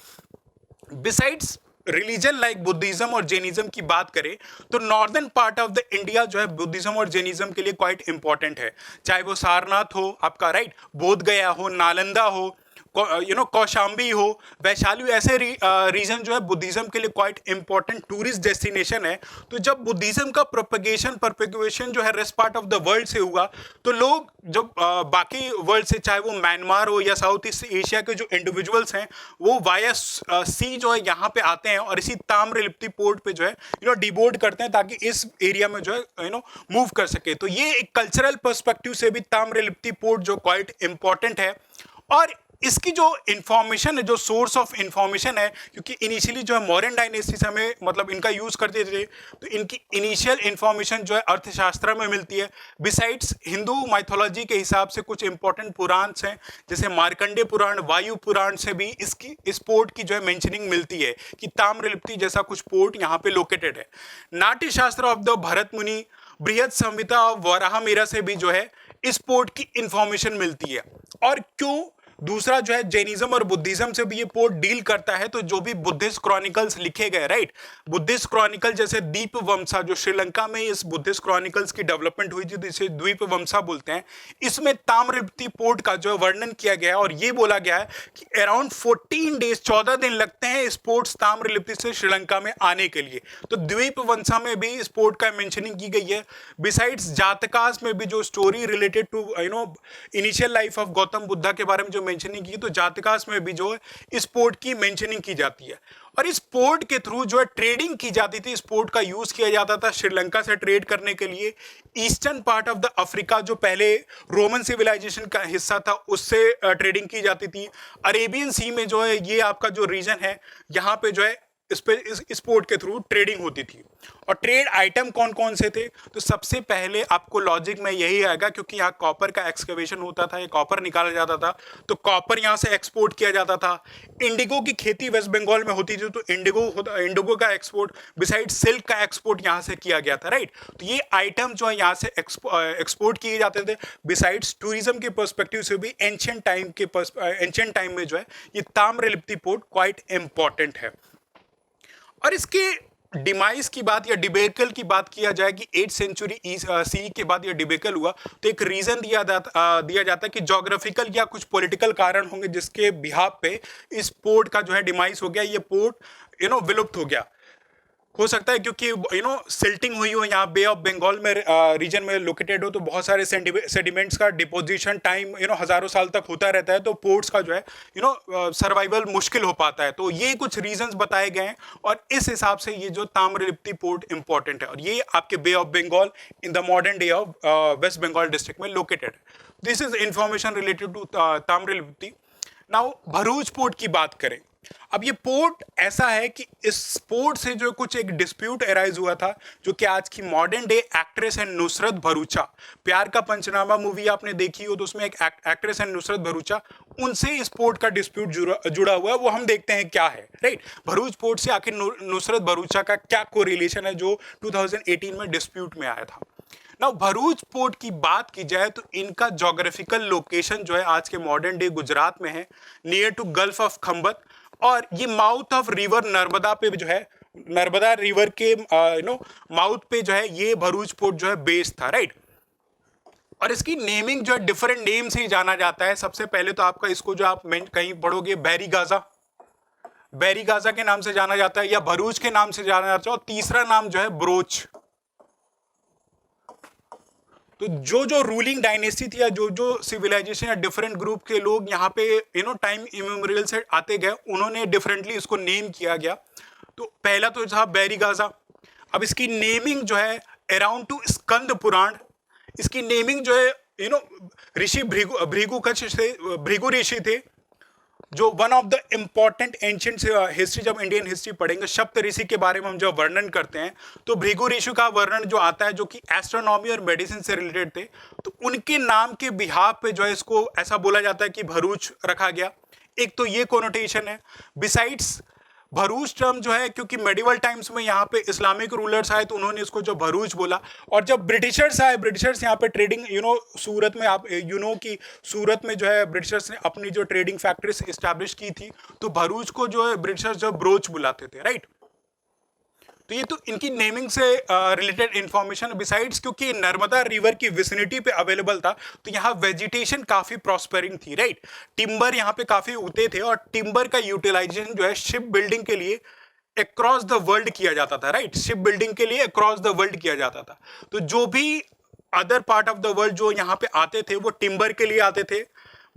Besides religion like Buddhism और जैनिज्म की बात करें तो northern part of the India जो है बुद्धिज्म और जैनिज्म के लिए क्वाइट इंपॉर्टेंट है, चाहे वो सारनाथ हो आपका, राइट, बोध गया हो, नालंदा हो, कौशाम्बी हो, वैशाली, ऐसे रीजन जो है बुद्धिज्म के लिए क्वाइट इंपॉर्टेंट टूरिस्ट डेस्टिनेशन है। तो जब बुद्धिज्म का प्रोपगेशन जो है rest part of the world से हुआ, तो लोग जब बाकी वर्ल्ड से, चाहे वो म्यांमार हो या साउथ ईस्ट एशिया के जो इंडिविजुअल्स हैं, वो वाया सी जो है यहाँ पे आते हैं और इसी ताम्रलिप्ति पोर्ट पे जो है डिबोर्ड करते हैं ताकि इस एरिया में जो है मूव कर सके। तो ये एक कल्चरल पर्सपेक्टिव से भी ताम्रलिप्ति पोर्ट जो क्वाइट इंपॉर्टेंट है। और इसकी जो इंफॉर्मेशन है, जो सोर्स ऑफ इंफॉर्मेशन है, क्योंकि इनिशियली जो है मॉडर्न डायनेस्टी से हमें मतलब इनका यूज करते थे, तो इनकी इनिशियल इंफॉर्मेशन जो है अर्थशास्त्र में मिलती है। बिसाइड्स हिंदू माइथोलॉजी के हिसाब से कुछ इंपॉर्टेंट पुराण हैं, जैसे मार्कंडे पुराण, वायु पुराण से भी इस पोर्ट की जो है मेंशनिंग मिलती है कि ताम्रलिप्ति जैसा कुछ पोर्ट यहाँ पे लोकेटेड है। नाट्यशास्त्र ऑफ द भरत मुनि, बृहद संहिता ऑफ वराहमिहिर से भी जो है इस पोर्ट की इंफॉर्मेशन मिलती है। और क्यों दूसरा जो है जैनिज्म और बुद्धिज्म से भी ये पोर्ट डील करता है, तो जो भी बुद्धिस्ट क्रॉनिकल्स लिखे गए, राइट, बुद्धिस्ट क्रॉनिकल जैसे दीपवमसा, जो श्रीलंका में इस बुद्धिस्ट क्रॉनिकल्स की डेवलपमेंट हुई थी, जिसे द्वीपवमसा बोलते हैं, इसमें ताम्रलिप्ति पोर्ट का जो वर्णन किया गया है और ये बोला गया है कि अराउंड 14 डेज 14 दिन लगते हैं इस पोर्ट ताम्रलिप्ति से श्रीलंका में आने के लिए। तो द्वीपवमसा में भी इस पोर्ट का मेंशनिंग की गई है। बिसाइड्स जातकास में भी जो story related to initial life of Gautam Buddha के बारे में जो मेंशनिंग की, तो जातकास में भी जो है इस पोर्ट की मेंशनिंग की जाती है। और इस पोर्ट के थ्रू जो है ट्रेडिंग की जाती थी, इस पोर्ट का यूज किया जाता था श्रीलंका से ट्रेड करने के लिए। Eastern part of the Africa जो पहले रोमन सिविलाइजेशन का हिस्सा था, उससे ट्रेडिंग की जाती थी। अरेबियन सी में जो है ये आपका जो रीजन है, यहाँ पे जो है इस पोर्ट के थ्रू ट्रेडिंग होती थी। और ट्रेड आइटम कौन कौन से थे, तो सबसे पहले आपको लॉजिक में यही आएगा, क्योंकि यहाँ कॉपर का एक्सकवेशन होता था, ये कॉपर निकाला जाता था, तो कॉपर यहाँ से एक्सपोर्ट किया जाता था। इंडिगो की खेती वेस्ट बंगाल में होती थी, तो इंडिगो का एक्सपोर्ट, बिसाइड सिल्क का एक्सपोर्ट यहाँ से किया गया था, राइट। तो ये आइटम जो है यहाँ से एक्सपोर्ट किए जाते थे। बिसाइड्स टूरिज्म के पर्सपेक्टिव से भी एंशिएंट टाइम में जो है ये ताम्रलिप्ति पोर्ट क्वाइट इंपॉर्टेंट है। और इसके डिमाइस की बात या डिबेकल की बात किया जाए कि 8th सेंचुरी सी के बाद ये डिबेकल हुआ, तो एक रीजन दिया जाता है कि ज्योग्राफिकल या कुछ पॉलिटिकल कारण होंगे जिसके बिहाफ पे इस पोर्ट का जो है डिमाइस हो गया, ये पोर्ट विलुप्त हो गया। हो सकता है क्योंकि सिल्टिंग हुई हो, यहाँ बे ऑफ बंगाल में रीजन में लोकेटेड हो, तो बहुत सारे सेडिमेंट्स का डिपोजिशन टाइम हजारों साल तक होता रहता है, तो पोर्ट्स का जो है सर्वाइवल मुश्किल हो पाता है। तो ये कुछ रीजंस बताए गए हैं और इस हिसाब से ये जो ताम्रलिप्ति पोर्ट इंपॉर्टेंट है, और ये आपके bay of Bengal in the modern day of waste Bengal district में लोकेटेड है। This is information related to Tamralipti. Now Bharuch port की बात करें। अब ये पोर्ट ऐसा है कि इस पोर्ट से जो कुछ एक डिस्प्यूट अराइज हुआ था, जो कि आज की मॉडर्न डे एक्ट्रेस है नुसरत भरूचा, प्यार का पंचनामा मूवी आपने देखी हो, तो उसमें एक एक्ट्रेस है नुसरत भरूचा, उनसे इस पोर्ट का डिस्प्यूट जुड़ा हुआ है, वो हम देखते हैं क्या है, राइट। भरूच पोर्ट से आखिर नुसरत भरूचा का क्या कोरिलेशन है जो 2018 में डिस्प्यूट में आया था। ना भरूच पोर्ट की बात की जाए तो इनका ज्योग्राफिकल लोकेशन जो है आज के मॉडर्न डे गुजरात में है, near to gulf of Khambhat, और ये माउथ ऑफ रिवर नर्मदा पे जो है, नर्मदा रिवर के माउथ पे जो है ये भरूच पोर्ट जो है बेस्ड था, राइट। और इसकी नेमिंग जो है डिफरेंट नेम से ही जाना जाता है। सबसे पहले तो आपका इसको जो आप कहीं पढ़ोगे बैरी गाजा के नाम से जाना जाता है, या भरूच के नाम से जाना जाता है, और तीसरा नाम जो है ब्रोच, तो जो जो रूलिंग डायनेस्टी थी या जो जो सिविलाइजेशन या डिफरेंट ग्रुप के लोग यहाँ पे टाइम इमेमोरियल से आते गए, उन्होंने डिफरेंटली इसको नेम किया गया। तो पहला तो था बैरी गाजा। अब इसकी नेमिंग जो है अराउंड टू स्कंद पुराण, इसकी नेमिंग जो है ऋषि भृगु कच्छ से, भृगु ऋषि थे जो one of the important ancient history, जब इंडियन हिस्ट्री पढ़ेंगे सप्त ऋषि के बारे में हम जब वर्णन करते हैं तो भृगु ऋषि का वर्णन जो आता है जो कि एस्ट्रोनॉमी और मेडिसिन से रिलेटेड थे, तो उनके नाम के बिहाफ पे जो है इसको ऐसा बोला जाता है कि भरूच रखा गया। एक तो ये कोनोटेशन है। बिसाइड्स भरूच टर्म जो है, क्योंकि मेडिवल टाइम्स में यहाँ पे इस्लामिक रूलर्स आए तो उन्होंने इसको जो भरूच बोला, और जब ब्रिटिशर्स आए, ब्रिटिशर्स यहाँ पे ट्रेडिंग सूरत में, आप कि सूरत में जो है ब्रिटिशर्स ने अपनी जो ट्रेडिंग फैक्ट्रीज इस्टेब्लिश की थी, तो भरूच को जो है ब्रिटिशर्स जो ब्रोच बुलाते थे, राइट। तो ये तो इनकी नेमिंग से रिलेटेड इंफॉर्मेशन। बिसाइड्स क्योंकि नर्मदा रिवर की विसिनिटी पे अवेलेबल था तो यहाँ वेजिटेशन काफ़ी प्रॉस्परिंग थी, राइट। टिम्बर यहाँ पे काफ़ी उगते थे और टिम्बर का यूटिलाइजेशन जो है शिप बिल्डिंग के लिए अक्रॉस द वर्ल्ड किया जाता था, राइट। शिप बिल्डिंग के लिए अक्रॉस द वर्ल्ड किया जाता था। तो जो भी other part of the world जो यहाँ पे आते थे वो टिम्बर के लिए आते थे।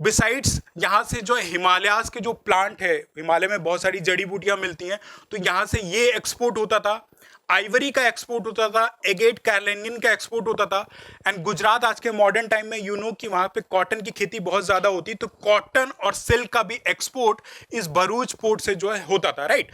बिसाइड्स यहाँ से जो हिमालयाज के जो प्लांट है, हिमालय में बहुत सारी जड़ी बूटियां मिलती हैं, तो यहाँ से ये एक्सपोर्ट होता था। आइवरी का एक्सपोर्ट होता था, एगेट कैरलेनियन का एक्सपोर्ट होता था। एंड गुजरात आज के मॉडर्न टाइम में कि वहाँ पे कॉटन की खेती बहुत ज़्यादा होती, तो कॉटन और सिल्क का भी एक्सपोर्ट इस भरूच पोर्ट से जो है होता था, राइट।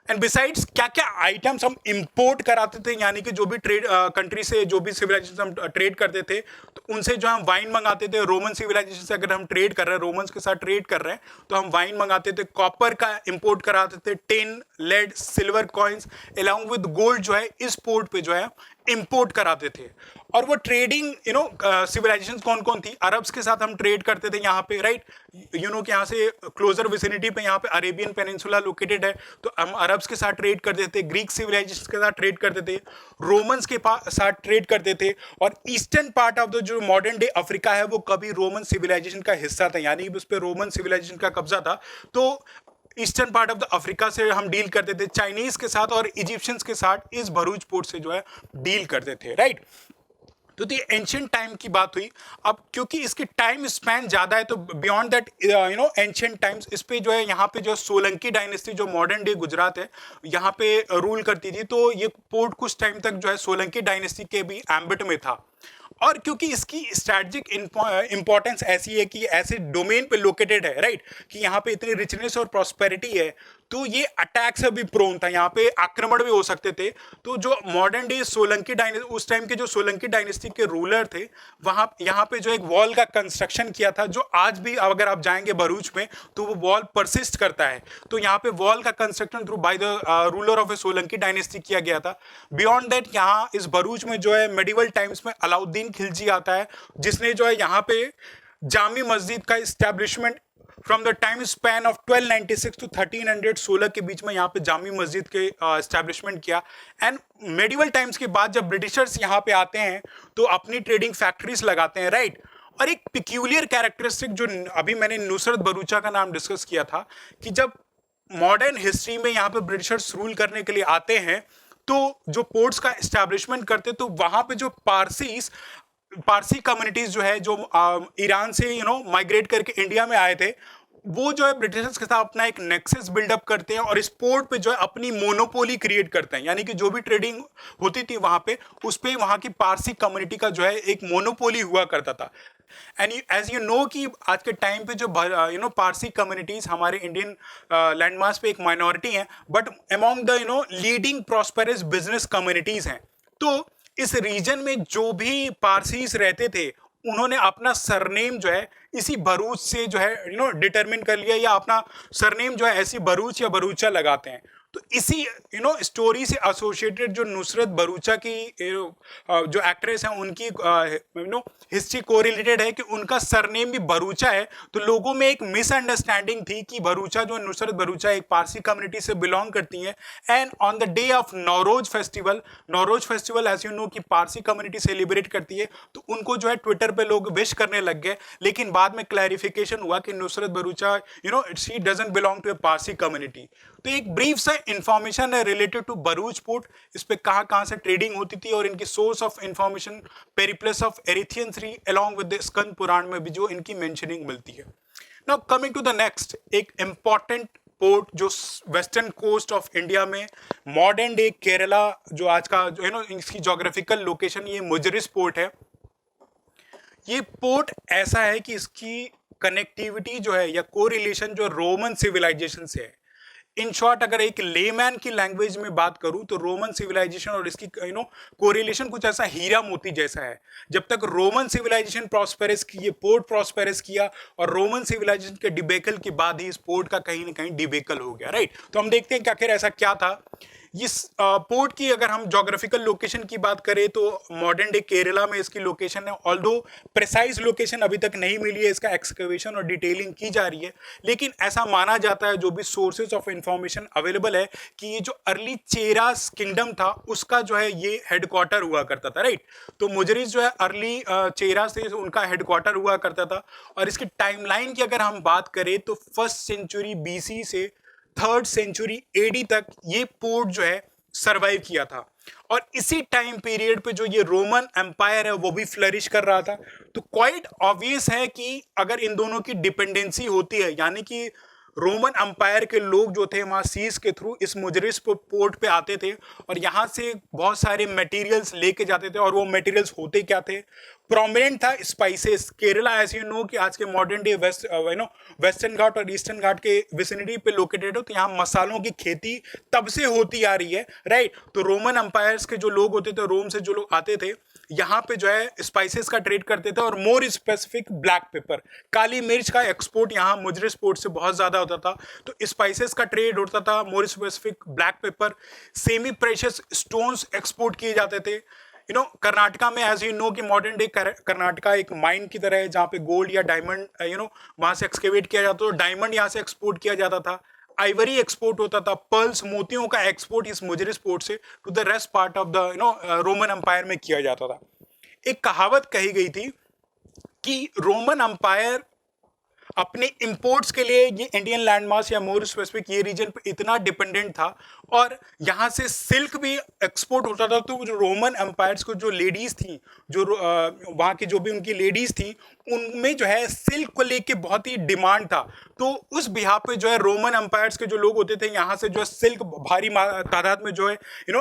एंड बिसाइड्स क्या क्या आइटम्स हम इंपोर्ट कराते थे, यानी कि जो भी ट्रेड कंट्री से जो भी सिविलाइजेशन हम ट्रेड करते थे तो उनसे जो हम वाइन मंगाते थे। रोमन सिविलाइजेशन से अगर हम ट्रेड कर रहे हैं, रोमन्स के साथ ट्रेड कर रहे हैं, तो हम वाइन मंगाते थे। कॉपर का इंपोर्ट कराते थे, tin, lead, silver coins along with gold जो है इस पोर्ट पे जो है इंपोर्ट कराते थे। और वो ट्रेडिंग सिविलाइजेशन कौन कौन थी, अरब्स के साथ हम ट्रेड करते थे यहाँ पे, राइट। कि यहाँ से क्लोजर विसिनिटी पे यहाँ पे अरेबियन पेनिनसुला लोकेटेड है, तो हम अरब्स के साथ ट्रेड करते थे, ग्रीक सिविलाइजेशन के साथ ट्रेड करते थे, रोमन्स के साथ ट्रेड करते थे। और ईस्टर्न पार्ट ऑफ द जो मॉडर्न डे अफ्रीका है वो कभी रोमन सिविलाइजेशन का हिस्सा था, यानी उस पर रोमन सिविलाइजेशन का कब्जा था। तो eastern part of the Africa से हम डील करते थे, चाइनीज के साथ और इजिप्शियंस के साथ इस भरूच पोर्ट से जो है डील करते थे, राइट। तो ये एंशियंट टाइम की बात हुई। अब क्योंकि इसकी टाइम स्पैन ज़्यादा है तो बियॉन्ड दैट एंशियंट टाइम्स इस पे जो है यहाँ पे जो सोलंकी डायनेस्टी जो मॉडर्न डे गुजरात है यहाँ पे रूल करती थी, तो ये पोर्ट कुछ टाइम तक जो है सोलंकी डायनेस्टी के भी एम्बिट में था। और क्योंकि इसकी स्ट्रैटेजिक इंपॉर्टेंस ऐसी है कि ऐसे डोमेन पे लोकेटेड है, राइट, कि यहाँ पे इतनी रिचनेस और प्रॉस्पेरिटी है, तो ये अटैक से भी प्रोन था, यहाँ पे आक्रमण भी हो सकते थे। तो जो मॉडर्न डे सोलंकी डायनेस्टी, उस टाइम के जो सोलंकी डायनेस्टी के रूलर थे, वहाँ यहाँ पे जो एक वॉल का कंस्ट्रक्शन किया था, जो आज भी अगर आप जाएंगे भरूच में तो वो वॉल परसिस्ट करता है। तो यहाँ पे वॉल का construction through by the ruler of A Solanki dynasty किया गया था। बियॉन्ड दैट यहाँ इस भरूच में जो है मेडिवल टाइम्स में अलाउद्दीन खिलजी आता है, जिसने जो है यहाँ पे जामी मस्जिद का establishment from the time span of 1296 to 1316 के बीच में यहाँ पे जामी मस्जिद के इस्टेब्लिशमेंट किया। एंड मेडिवल टाइम्स के बाद जब ब्रिटिशर्स यहाँ पे आते हैं तो अपनी ट्रेडिंग फैक्ट्रीज लगाते हैं, राइट। और एक पिक्यूलियर कैरेक्टरिस्टिक जो अभी मैंने नुसरत भरूचा का नाम डिस्कस किया था कि जब मॉडर्न हिस्ट्री में यहाँ पे ब्रिटिशर्स रूल करने के लिए आते हैं तो जो पोर्ट्स का इस्टेब्लिशमेंट करते तो वहाँ पे जो पारसी कम्युनिटीज जो है जो ईरान से माइग्रेट करके इंडिया में आए थे, वो जो है ब्रिटिशर्स के साथ अपना एक नेक्सस बिल्डअप करते हैं और इस पोर्ट पे जो है अपनी मोनोपोली क्रिएट करते हैं, यानी कि जो भी ट्रेडिंग होती थी वहाँ पे उस पर वहाँ की पारसी कम्युनिटी का जो है एक मोनोपोली हुआ करता था। एंड एज यू नो कि आज के टाइम पे जो पारसी कम्युनिटीज हमारे इंडियन लैंडमास पे एक माइनॉरिटी हैं, but among the leading prosperous business communities हैं। तो इस रीजन में जो भी पारसीज रहते थे उन्होंने अपना सरनेम जो है इसी भरूच से जो है डिटरमिन कर लिया, या अपना सरनेम जो है ऐसी भरूच या भरूचा लगाते हैं। तो इसी स्टोरी से एसोसिएटेड जो नुसरत भरूचा की जो एक्ट्रेस हैं उनकी हिस्ट्री कोरिलेटेड है कि उनका सरनेम भी भरूचा है। तो लोगों में एक मिसअंडरस्टैंडिंग थी कि भरूचा जो नुसरत भरूचा एक पारसी कम्युनिटी से बिलोंग करती हैं। And on the day of Nowruz festival as you know कि पारसी कम्युनिटी सेलिब्रेट करती है, तो उनको जो है ट्विटर पे लोग विश करने लग गए। लेकिन बाद में क्लैरिफिकेशन हुआ कि Nusrat Bharucha she doesn't belong to a Parsi community. तो एक ब्रीफ सा इंफॉर्मेशन है रिलेटेड टू भरूच पोर्ट, इस पे कहाँ कहाँ से ट्रेडिंग होती थी और इनकी source of information Periplus of Erythraean 3 along with the Skanda Purana में भी जो इनकी मेंशनिंग मिलती है। Now coming to the next, एक इंपॉर्टेंट पोर्ट जो वेस्टर्न कोस्ट ऑफ इंडिया में मॉडर्न डे केरला जो आज का जो है ना इसकी जोग्राफिकल लोकेशन ये मुजरिस पोर्ट है। ये पोर्ट ऐसा है कि इसकी कनेक्टिविटी जो है या कोरिलेशन जो रोमन सिविलाइजेशन से है। इन शॉर्ट अगर एक लेमैन की लैंग्वेज में बात करूं तो रोमन सिविलाइजेशन और इसकी कोरिलेशन कुछ ऐसा हीरा मोती जैसा है। जब तक रोमन सिविलाइजेशन प्रॉस्पेरस की ये पोर्ट प्रॉस्पेरस किया और रोमन सिविलाइजेशन के डिबेकल के बाद ही इस पोर्ट का कहीं ना कहीं डिबेकल हो गया, राइट। तो हम देखते हैं कि आखिर ऐसा क्या था। इस पोर्ट की अगर हम जोग्राफिकल लोकेशन की बात करें तो मॉडर्न डे केरला में इसकी लोकेशन है। ऑल्दो प्रिसाइज लोकेशन अभी तक नहीं मिली है, इसका एक्सकवेशन और डिटेलिंग की जा रही है, लेकिन ऐसा माना जाता है जो भी सोर्सेज ऑफ इंफॉर्मेशन अवेलेबल है कि ये जो अर्ली चेरास किंगडम था उसका जो है ये हेडक्वार्टर हुआ करता था, राइट। तो मुजरिस जो है अर्ली चेरा से उनका हेडक्वार्टर हुआ करता था। और इसकी टाइमलाइन की अगर हम बात करें तो 1st सेंचुरी BC से 3rd सेंचुरी AD तक ये पोर्ट जो है सरवाइव किया था। और इसी टाइम पीरियड पे जो ये रोमन एम्पायर है वो भी फ्लरिश कर रहा था। तो क्वाइट ऑब्वियस है कि अगर इन दोनों की डिपेंडेंसी होती है, यानी कि रोमन एम्पायर के लोग जो थे वहाँ सीज के थ्रू इस मुजरिस पोर्ट पे आते थे और यहाँ से बहुत सारे मटेरियल्स लेके जाते थे। और वो मटेरियल्स होते क्या थे? प्रोमिनेंट था spices. Kerala as you know कि आज के मॉडर्न डे वेस्टर्न घाट और ईस्टर्न घाट के विसिनिटी पे लोकेटेड हो, तो यहाँ मसालों की खेती तब से होती आ रही है, राइट। तो रोमन एम्पायर्स के जो लोग होते थे, रोम से जो लोग आते थे यहाँ पे जो है स्पाइसेस का ट्रेड करते थे। और मोर स्पेसिफिक ब्लैक पेपर, काली मिर्च का एक्सपोर्ट यहाँ मुजरिस पोर्ट से बहुत ज़्यादा होता था। तो स्पाइसेस का ट्रेड होता था, more specific black pepper, semi precious stones export किए जाते थे। कर्नाटका में एज यू नो कि मॉडर्न डे कर्नाटका एक माइन की तरह है जहाँ पे गोल्ड या डायमंड वहाँ से एक्सकेवेट किया जाता था। तो डायमंड यहाँ से एक्सपोर्ट किया जाता था, आइवरी एक्सपोर्ट होता था, पर्ल्स मोतियों का एक्सपोर्ट इस मुजरिस पोर्ट से to the rest part of the Roman empire में किया जाता था। एक कहावत कही गई थी कि रोमन एम्पायर अपने इंपोर्ट्स के लिए ये इंडियन लैंडमास या मोर स्पेसिफिक ये रीजन पे इतना डिपेंडेंट था और यहाँ से सिल्क भी एक्सपोर्ट होता था। तो जो रोमन एम्पायर्स को जो लेडीज़ थी, जो वहाँ की जो भी उनकी लेडीज़ थी, उनमें जो है सिल्क को लेके बहुत ही डिमांड था। तो उस बिहार पे जो है रोमन एम्पायर्स के जो लोग होते थे यहाँ से जो है सिल्क भारी तादाद में जो है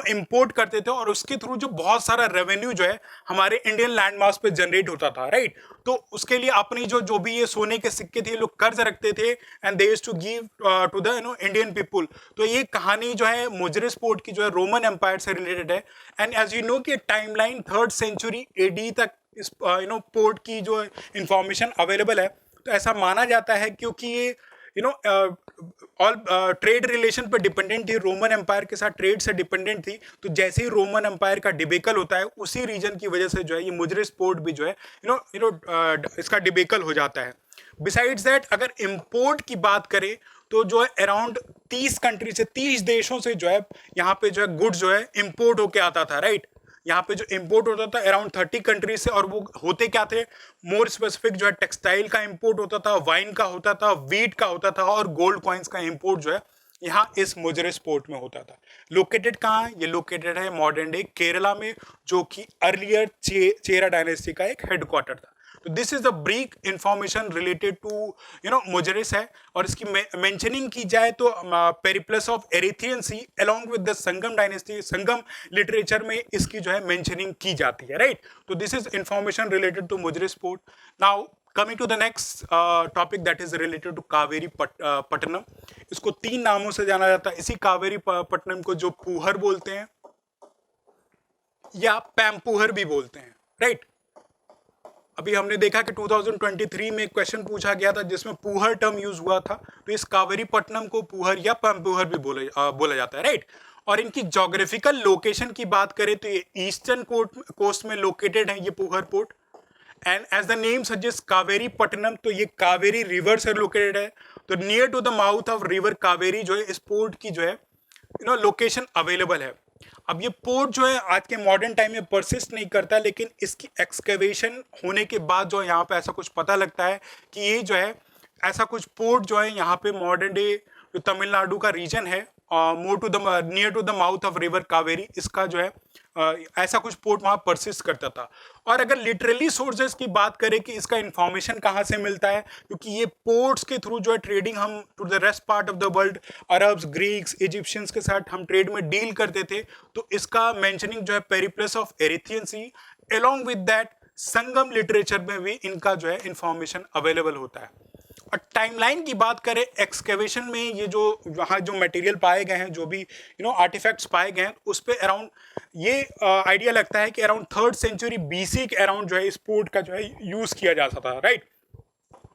इंपोर्ट करते थे और उसके थ्रू जो बहुत सारा रेवेन्यू जो है हमारे इंडियन लैंड मास पे जनरेट होता था, राइट। तो उसके लिए अपनी जो भी ये सोने के सिक्के थे लोग कर्ज रखते थे and they used to give to the Indian people. तो ये कहानी जो है मुजरिस पोर्ट की जो है रोमन एम्पायर से रिलेटेड है। एंड एज यू नो कि टाइमलाइन 3rd सेंचुरी AD तक इस पोर्ट की जो इंफॉर्मेशन अवेलेबल है। तो ऐसा माना जाता है क्योंकि ये ऑल ट्रेड रिलेशन पर डिपेंडेंट थी, रोमन एम्पायर के साथ ट्रेड से डिपेंडेंट थी। तो जैसे ही रोमन एम्पायर का डिबेकल होता है उसी रीजन की वजह से जो है ये मुजरिस पोर्ट भी जो है इसका डिबेकल हो जाता है। बिसाइड्स दैट अगर इंपोर्ट की बात करें तो जो है अराउंड 30 कंट्री से 30 देशों से जो है यहाँ पे जो है गुड्स जो है इंपोर्ट होके आता था, राइट। यहाँ पे जो इंपोर्ट होता था अराउंड 30 कंट्रीज से, और वो होते क्या थे, मोर स्पेसिफिक जो है टेक्सटाइल का इंपोर्ट होता था, वाइन का होता था, वीट का होता था और गोल्ड कॉइन्स का इंपोर्ट जो है यहाँ इस मुजरिस पोर्ट में होता था। लोकेटेड कहाँ है? ये लोकेटेड है मॉडर्न डे केरला में, जो कि अर्लियर चेरा डायनेस्टी का एक हेडक्वार्टर था। तो this is the brief information related to Muziris है। और इसकी मेंशनिंग की जाए तो Periplus of Erythraean Sea along with the Sangam dynasty, Sangam literature में इसकी जो है मेंशनिंग की जाती है, राइट। तो this is information related to Muziris port. Now coming to the next topic that is related to Kaveri Pattanam. इसको 3 नामों से जाना जाता है। इसी कावेरी पट्टनम को जो पूहर बोलते हैं या पैम्पूहर भी बोलते हैं, राइट। अभी हमने देखा कि 2023 में एक क्वेश्चन पूछा गया था जिसमें पूहर टर्म यूज हुआ था। तो इस कावेरी पट्टनम को पूहर या पैम्पूहर भी बोला जाता है, राइट। और इनकी जोग्राफिकल लोकेशन की बात करें तो ये ईस्टर्न कोस्ट में लोकेटेड है ये Puhar port. And as the name suggest Kaveri Pattanam, तो ये कावेरी रिवर से लोकेटेड है। तो near to the mouth of river Kaveri जो है इस पोर्ट की जो है लोकेशन अवेलेबल है। अब ये पोर्ट जो है आज के मॉडर्न टाइम में परसिस्ट नहीं करता, लेकिन इसकी एक्सकेवेशन होने के बाद जो यहाँ पे ऐसा कुछ पता लगता है कि ये जो है ऐसा कुछ पोर्ट जो है यहाँ पे मॉडर्न डे जो तमिलनाडु का रीजन है more to the near to the mouth of river Kaveri, इसका जो है ऐसा कुछ पोर्ट वहां परसिस्ट करता था। और अगर लिटरली सोर्सेज की बात करें कि इसका इंफॉर्मेशन कहाँ से मिलता है, क्योंकि ये पोर्ट्स के थ्रू जो है ट्रेडिंग हम to the rest part of the world, Arabs, Greeks, Egyptians के साथ हम ट्रेड में डील करते थे, तो इसका मेंशनिंग जो है Periplus of Erythraean sea, along with that Sangam literature में भी इनका जो है इंफॉर्मेशन अवेलेबल होता है। और टाइमलाइन की बात करें, एक्सकेवेशन में ये जो वहाँ जो मटेरियल पाए गए हैं, जो भी आर्टिफैक्ट्स पाए गए हैं, उस पे अराउंड ये आइडिया लगता है कि अराउंड 3rd सेंचुरी BC के अराउंड जो है इस पोर्ट का जो है यूज किया जा सकता था, राइट।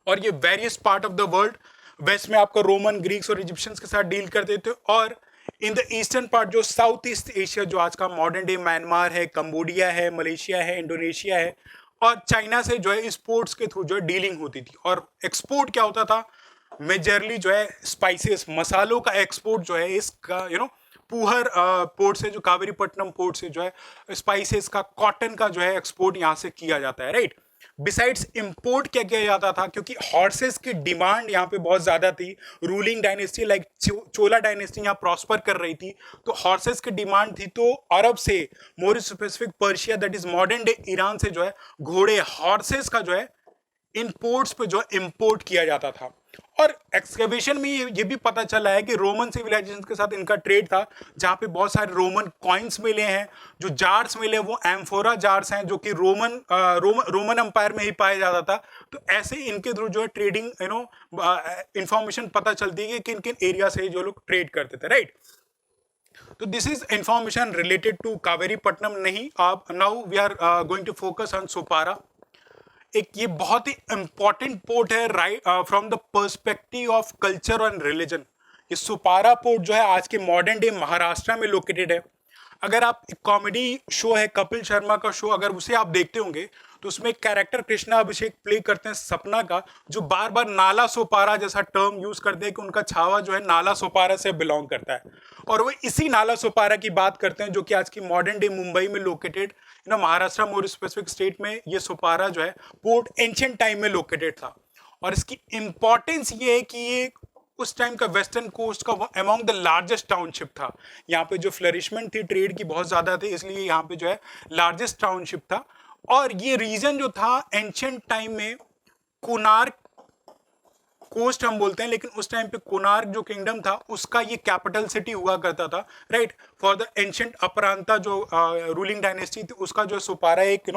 और ये various part of the world, west में आपको रोमन, ग्रीक्स और इजिप्शियंस के साथ डील करते थे, और इन द ईस्टर्न पार्ट जो साउथ ईस्ट एशिया, जो आज का मॉडर्न डे म्यांमार है, कंबोडिया है, मलेशिया है, इंडोनेशिया है, और चाइना से जो है इस पोर्ट्स के थ्रू जो है डीलिंग होती थी। और एक्सपोर्ट क्या होता था, मेजरली जो है स्पाइसेस, मसालों का एक्सपोर्ट जो है इसका पूहर पोर्ट से, जो कावेरीपट्टनम पोर्ट से जो है स्पाइसेस का, कॉटन का जो है एक्सपोर्ट यहाँ से किया जाता है, राइट। बिसाइड्स इंपोर्ट क्या किया जाता था, क्योंकि हॉर्सेस की डिमांड यहाँ पे बहुत ज़्यादा थी, रूलिंग डायनेस्टी लाइक चोला डायनेस्टी यहाँ प्रॉस्पर कर रही थी, तो हॉर्सेस की डिमांड थी, तो अरब से, more specific Persia, that is modern day Iran से जो है घोड़े, हॉर्सेस का जो है इन पोर्ट्स पे जो इंपोर्ट किया जाता था। और एक्सकेवेशन में ये भी पता चला है कि रोमन सिविलाइजेशन के साथ इनका ट्रेड था, जहाँ पे बहुत सारे रोमन कॉइन्स मिले हैं, जो जार्स मिले वो एम्फोरा जार्स हैं, जो कि रोमन एम्पायर में ही पाया जाता था। तो ऐसे इनके थ्रू जो है ट्रेडिंग इंफॉर्मेशन पता चलती है कि किन किन एरिया से जो लोग ट्रेड करते थे, राइट। तो this is information related to Kaveripattinam. नहीं, आप now we are going to focus on Sopara. एक ये बहुत ही इंपॉर्टेंट पोर्ट है, right, from the perspective of culture and religion. ये सुपारा पोर्ट जो है आज के मॉडर्न डे महाराष्ट्र में लोकेटेड है। अगर आप एक कॉमेडी शो है कपिल शर्मा का शो, अगर उसे आप देखते होंगे तो उसमें एक कैरेक्टर कृष्णा अभिषेक प्ले करते हैं सपना का, जो बार बार नाला सोपारा जैसा टर्म यूज करते हैं कि उनका छावा जो है नाला सोपारा से बिलोंग करता है, और वो इसी नाला सोपारा की बात करते हैं जो कि आज की मॉडर्न डे मुंबई में located, Maharashtra more specific state में ये सोपारा जो है पोर्ट एंशिएंट टाइम में लोकेटेड था। और इसकी इंपॉर्टेंस ये है कि ये उस टाइम का वेस्टर्न कोस्ट का अमॉन्ग द लार्जेस्ट टाउनशिप था। यहाँ पे जो फ्लरिशमेंट थी ट्रेड की बहुत ज़्यादा थी, इसलिए यहाँ पे जो है लार्जेस्ट टाउनशिप था। और ये रीजन जो था एंशिएंट टाइम में कोणार्क कोस्ट हम बोलते हैं, लेकिन उस टाइम पे कोणार्क जो किंगडम था उसका ये कैपिटल सिटी हुआ करता था, राइट, फॉर द एंशिएंट अपरांता जो रूलिंग डायनेस्टी थी उसका जो सुपारा एक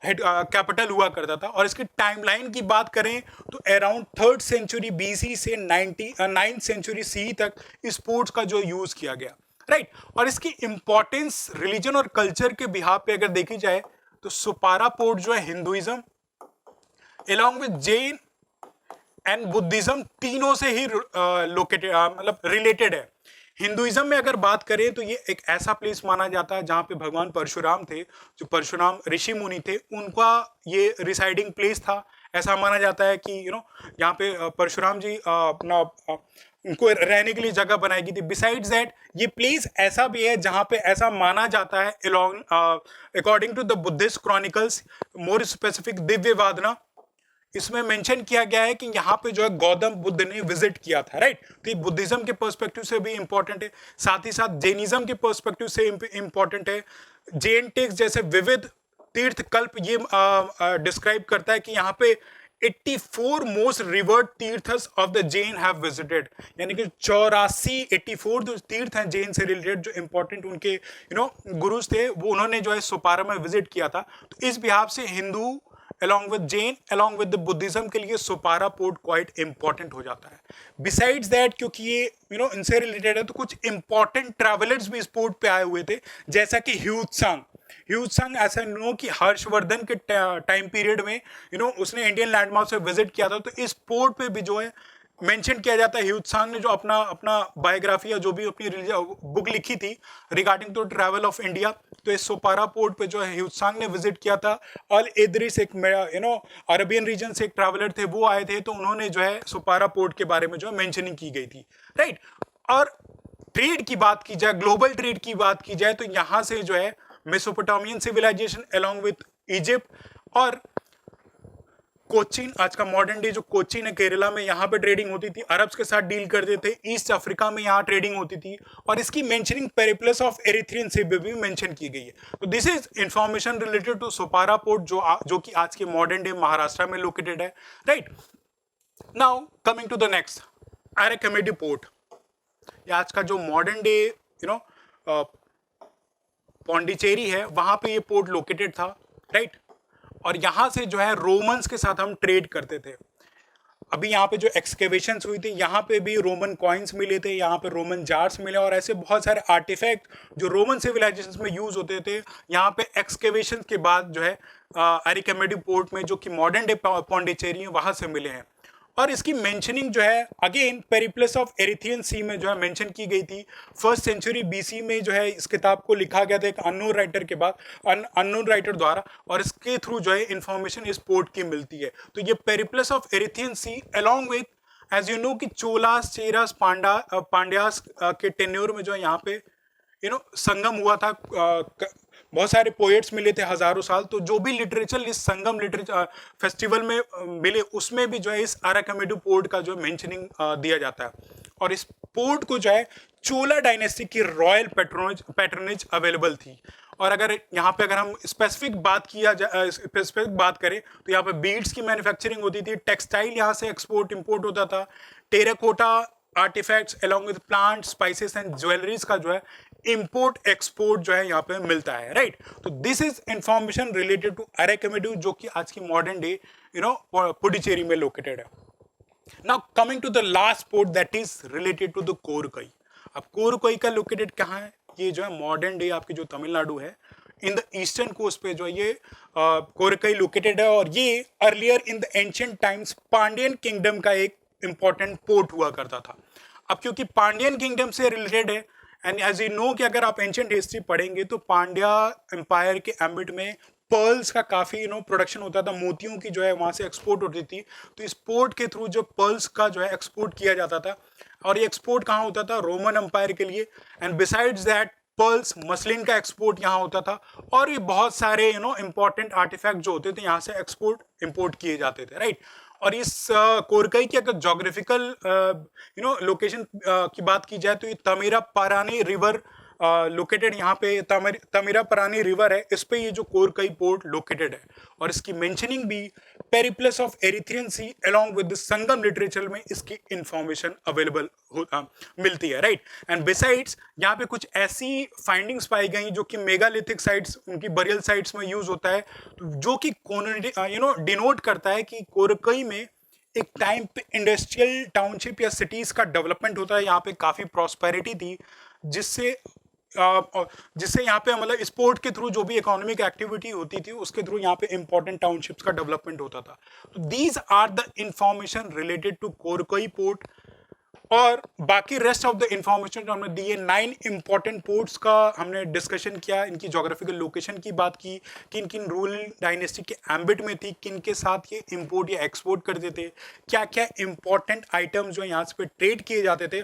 हेड कैपिटल हुआ करता था। और इसकी टाइमलाइन की बात करें तो अराउंड 3rd सेंचुरी BC से 9th सेंचुरी CE तक इस पोर्ट्स का जो यूज किया गया, राइट। और इसकी इंपॉर्टेंस रिलीजन और कल्चर के बिहाफ पे अगर देखी जाए तो सुपारा पोर्ट जो है Hinduism along with Jain and Buddhism तीनों से ही लोकेटेड मतलब रिलेटेड है। हिंदुइज्म में अगर बात करें तो ये एक ऐसा प्लेस माना जाता है जहाँ पे भगवान परशुराम थे, जो परशुराम ऋषि मुनि थे, उनका ये रिसाइडिंग प्लेस था। ऐसा माना जाता है कि यहाँ पे परशुराम जी अपना उनको रहने के लिए जगह बनाई गई थी। बिसाइड्स दैट ये प्लेस ऐसा भी है जहाँ पे ऐसा माना जाता है according to the Buddhist chronicles, more specific Divyavadana, इसमें मेंशन किया गया है कि यहाँ पे जो है गौतम बुद्ध ने विजिट किया था, राइट। तो ये बुद्धिज्म के पर्सपेक्टिव से भी इंपॉर्टेंट है, साथ ही साथ जैनिज्म के पर्सपेक्टिव से इंपॉर्टेंट है। जैन टेक्स्ट जैसे विविध तीर्थ कल्प ये डिस्क्राइब करता है कि यहाँ पे 84 मोस्ट रिवर्ड तीर्थस of the Jain have visited, यानी कि 84 जो तीर्थ हैं जैन से रिलेटेड जो इंपॉर्टेंट उनके गुरुज थे वो उन्होंने जो है सुपारा में विजिट किया था। तो इस बिहाफ से Hindu along with Jain, along with the Buddhism के लिए सुपारा पोर्ट क्वाइट इंपॉर्टेंट हो जाता है। बिसाइड्स दैट क्योंकि ये इनसे रिलेटेड है तो कुछ इंपॉर्टेंट ट्रैवलर्स भी इस पोर्ट पे आए हुए थे, जैसा कि ह्यूत्सांग ऐसा कि हर्षवर्धन के टाइम पीरियड में उसने इंडियन लैंडमार्क से विजिट किया था। तो इस पोर्ट पे भी जो है मेंशन किया जाता है ह्यूत्सांग ने जो अपना बायोग्राफी या जो भी अपनी बुक लिखी थी regarding to travel of India, तो इस सोपारा पोर्ट पे जो है ह्यूत्सांग ने विजिट किया था। और इदरिस एक अरबियन रीजन से एक ट्रैवलर थे, वो आए थे, तो उन्होंने जो है सोपारा पोर्ट के बारे में जो है मेंशनिंग की गई थी, राइट। और ट्रेड की बात की जाए, ग्लोबल ट्रेड की बात की जाए, तो यहाँ से जो है Mesopotamian civilisation along with Egypt और कोचीन, आज का मॉडर्न डे जो कोचीन है केरला में, यहाँ पे ट्रेडिंग होती थी, अरब्स के साथ डील करते थे, ईस्ट अफ्रीका में यहाँ ट्रेडिंग होती थी, और इसकी mentioning Periplus of Erythraean Sea भी मेंशन की गई है। तो this is information related to Sopara port जो कि आज के मॉडर्न डे महाराष्ट्र में लोकेटेड है, right. Now coming to the next, Arikamedu port. आज का जो मॉडर्न डे पौंडीचेरी है, वहां पे ये पोर्ट लोकेटेड था, राइट। और यहाँ से जो है रोमन्स के साथ हम ट्रेड करते थे। अभी यहाँ पे जो एक्सकेवेशंस हुई थी, यहाँ पे भी रोमन कॉइन्स मिले थे, यहाँ पे रोमन जार्स मिले, और ऐसे बहुत सारे आर्टिफैक्ट जो रोमन सिविलाइजेशंस में यूज होते थे, यहाँ पे एक्सकेवेशंस के बाद जो है अरिकमेडी पोर्ट में, जो कि मॉडर्न डे पौंडीचेरी है, वहाँ से मिले हैं। और इसकी मेंशनिंग जो है अगेन पेरिप्लस ऑफ एरिथ्रियन सी में जो है मेंशन की गई थी। 1st सेंचुरी बीसी में जो है इस किताब को लिखा गया था एक अननोन राइटर के बाद, अननोन राइटर द्वारा, और इसके थ्रू जो है इंफॉर्मेशन इस पोर्ट की मिलती है। तो ये Periplus of Erythraean Sea along with as you know कि चोलास, चेरास, पांड्यास के टेन्योर में जो है यहाँ पे संगम हुआ था। बहुत सारे पोएट्स मिले थे हजारों साल, तो जो भी लिटरेचर इस संगम लिटरेचर फेस्टिवल में मिले, उसमें भी जो है इस अराकमेडू पोर्ट का जो मेंशनिंग दिया जाता है। और इस पोर्ट को जो है चोला डायनेस्टी की रॉयल पैट्रोनेज अवेलेबल थी। और अगर यहाँ पे हम स्पेसिफिक बात करें तो यहाँ पे बीड्स की मैन्युफैक्चरिंग होती थी, टेक्सटाइल यहाँ से एक्सपोर्ट इंपोर्ट होता था, terracotta artefacts along with plant, spices and jewelleries का जो है इंपोर्ट एक्सपोर्ट जो है यहाँ पे मिलता है, राइट। तो this is information related to Arikamedu, जो कि आज की मॉडर्न डे पुडुचेरी में लोकेटेड है। Now coming to the last port that is related to the Korkai. अब कोरकई का लोकेटेड कहाँ है? ये जो है मॉडर्न डे आपकी जो तमिलनाडु है, इन द ईस्टर्न कोस्ट पे जो है ये कोरकई लोकेटेड है। और ये earlier in the ancient times Pandian kingdom का एक इंपॉर्टेंट पोर्ट हुआ करता था। अब क्योंकि पांडियन किंगडम से रिलेटेड है, एंड एज यू नो कि अगर आप एंशिएंट हिस्ट्री पढ़ेंगे तो पांड्या एम्पायर के एम्बिट में पर्ल्स का काफ़ी प्रोडक्शन होता था, मोतियों की जो है वहाँ से एक्सपोर्ट होती थी। तो इस पोर्ट के थ्रू जो पर्ल्स का जो है एक्सपोर्ट किया जाता था, और ये एक्सपोर्ट कहाँ होता था? रोमन एम्पायर के लिए। And besides that pearls, muslin का एक्सपोर्ट यहाँ होता था, और ये बहुत सारे इंपॉर्टेंट आर्टिफैक्ट जो होते थे यहाँ से एक्सपोर्ट इंपोर्ट किए जाते थे, राइट। और इस कोरकई की अगर जोग्राफिकल लोकेशन की बात की जाए तो ये तमिरापरानी रिवर लोकेटेड, यहाँ पे तमिरापरानी रिवर है, इस पे ये जो कोरकई पोर्ट लोकेटेड है। और इसकी मेंशनिंग भी Periplus of Erythraean Sea along with the Sangam literature में इसकी इंफॉर्मेशन अवेलेबल मिलती है, राइट। एंड बिसाइड्स यहाँ पे कुछ ऐसी फाइंडिंग्स पाई गई जो कि मेगालिथिक साइट्स, उनकी बरियल साइट्स में यूज होता है, जो कि डिनोट करता है कि कोरकई में एक टाइम पे इंडस्ट्रियल टाउनशिप या सिटीज का डेवलपमेंट होता है। यहाँ पे काफ़ी प्रॉस्पेरिटी थी, जिससे यहाँ पे मतलब स्पोर्ट के थ्रू जो भी इकोनॉमिक एक्टिविटी होती थी उसके थ्रू यहाँ पे इंपॉर्टेंट टाउनशिप्स का डेवलपमेंट होता था। तो these are the information related to Korkai port. और बाकी रेस्ट ऑफ द इंफॉर्मेशन जो हमने दी है, 9 इंपॉर्टेंट पोर्ट्स का हमने डिस्कशन किया, इनकी जोग्राफिकल लोकेशन की बात की, किन किन रूलिंग डायनेस्टी के एम्बिट में थी, किन के साथ ये इंपोर्ट या एक्सपोर्ट करते थे, क्या क्या इंपॉर्टेंट आइटम्स जो यहाँ पे ट्रेड किए जाते थे,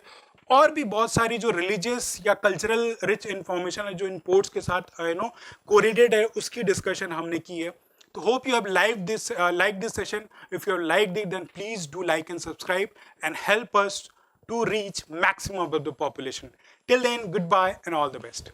और भी बहुत सारी जो रिलीजियस या कल्चरल रिच इंफॉर्मेशन है जो इन पोर्ट्स के साथ कोरिलेटेड है, उसकी डिस्कशन हमने की है। तो hope you have liked this session. If you have liked it, then please do like and subscribe and help us to reach maximum of the population. Till then, goodbye and all the best.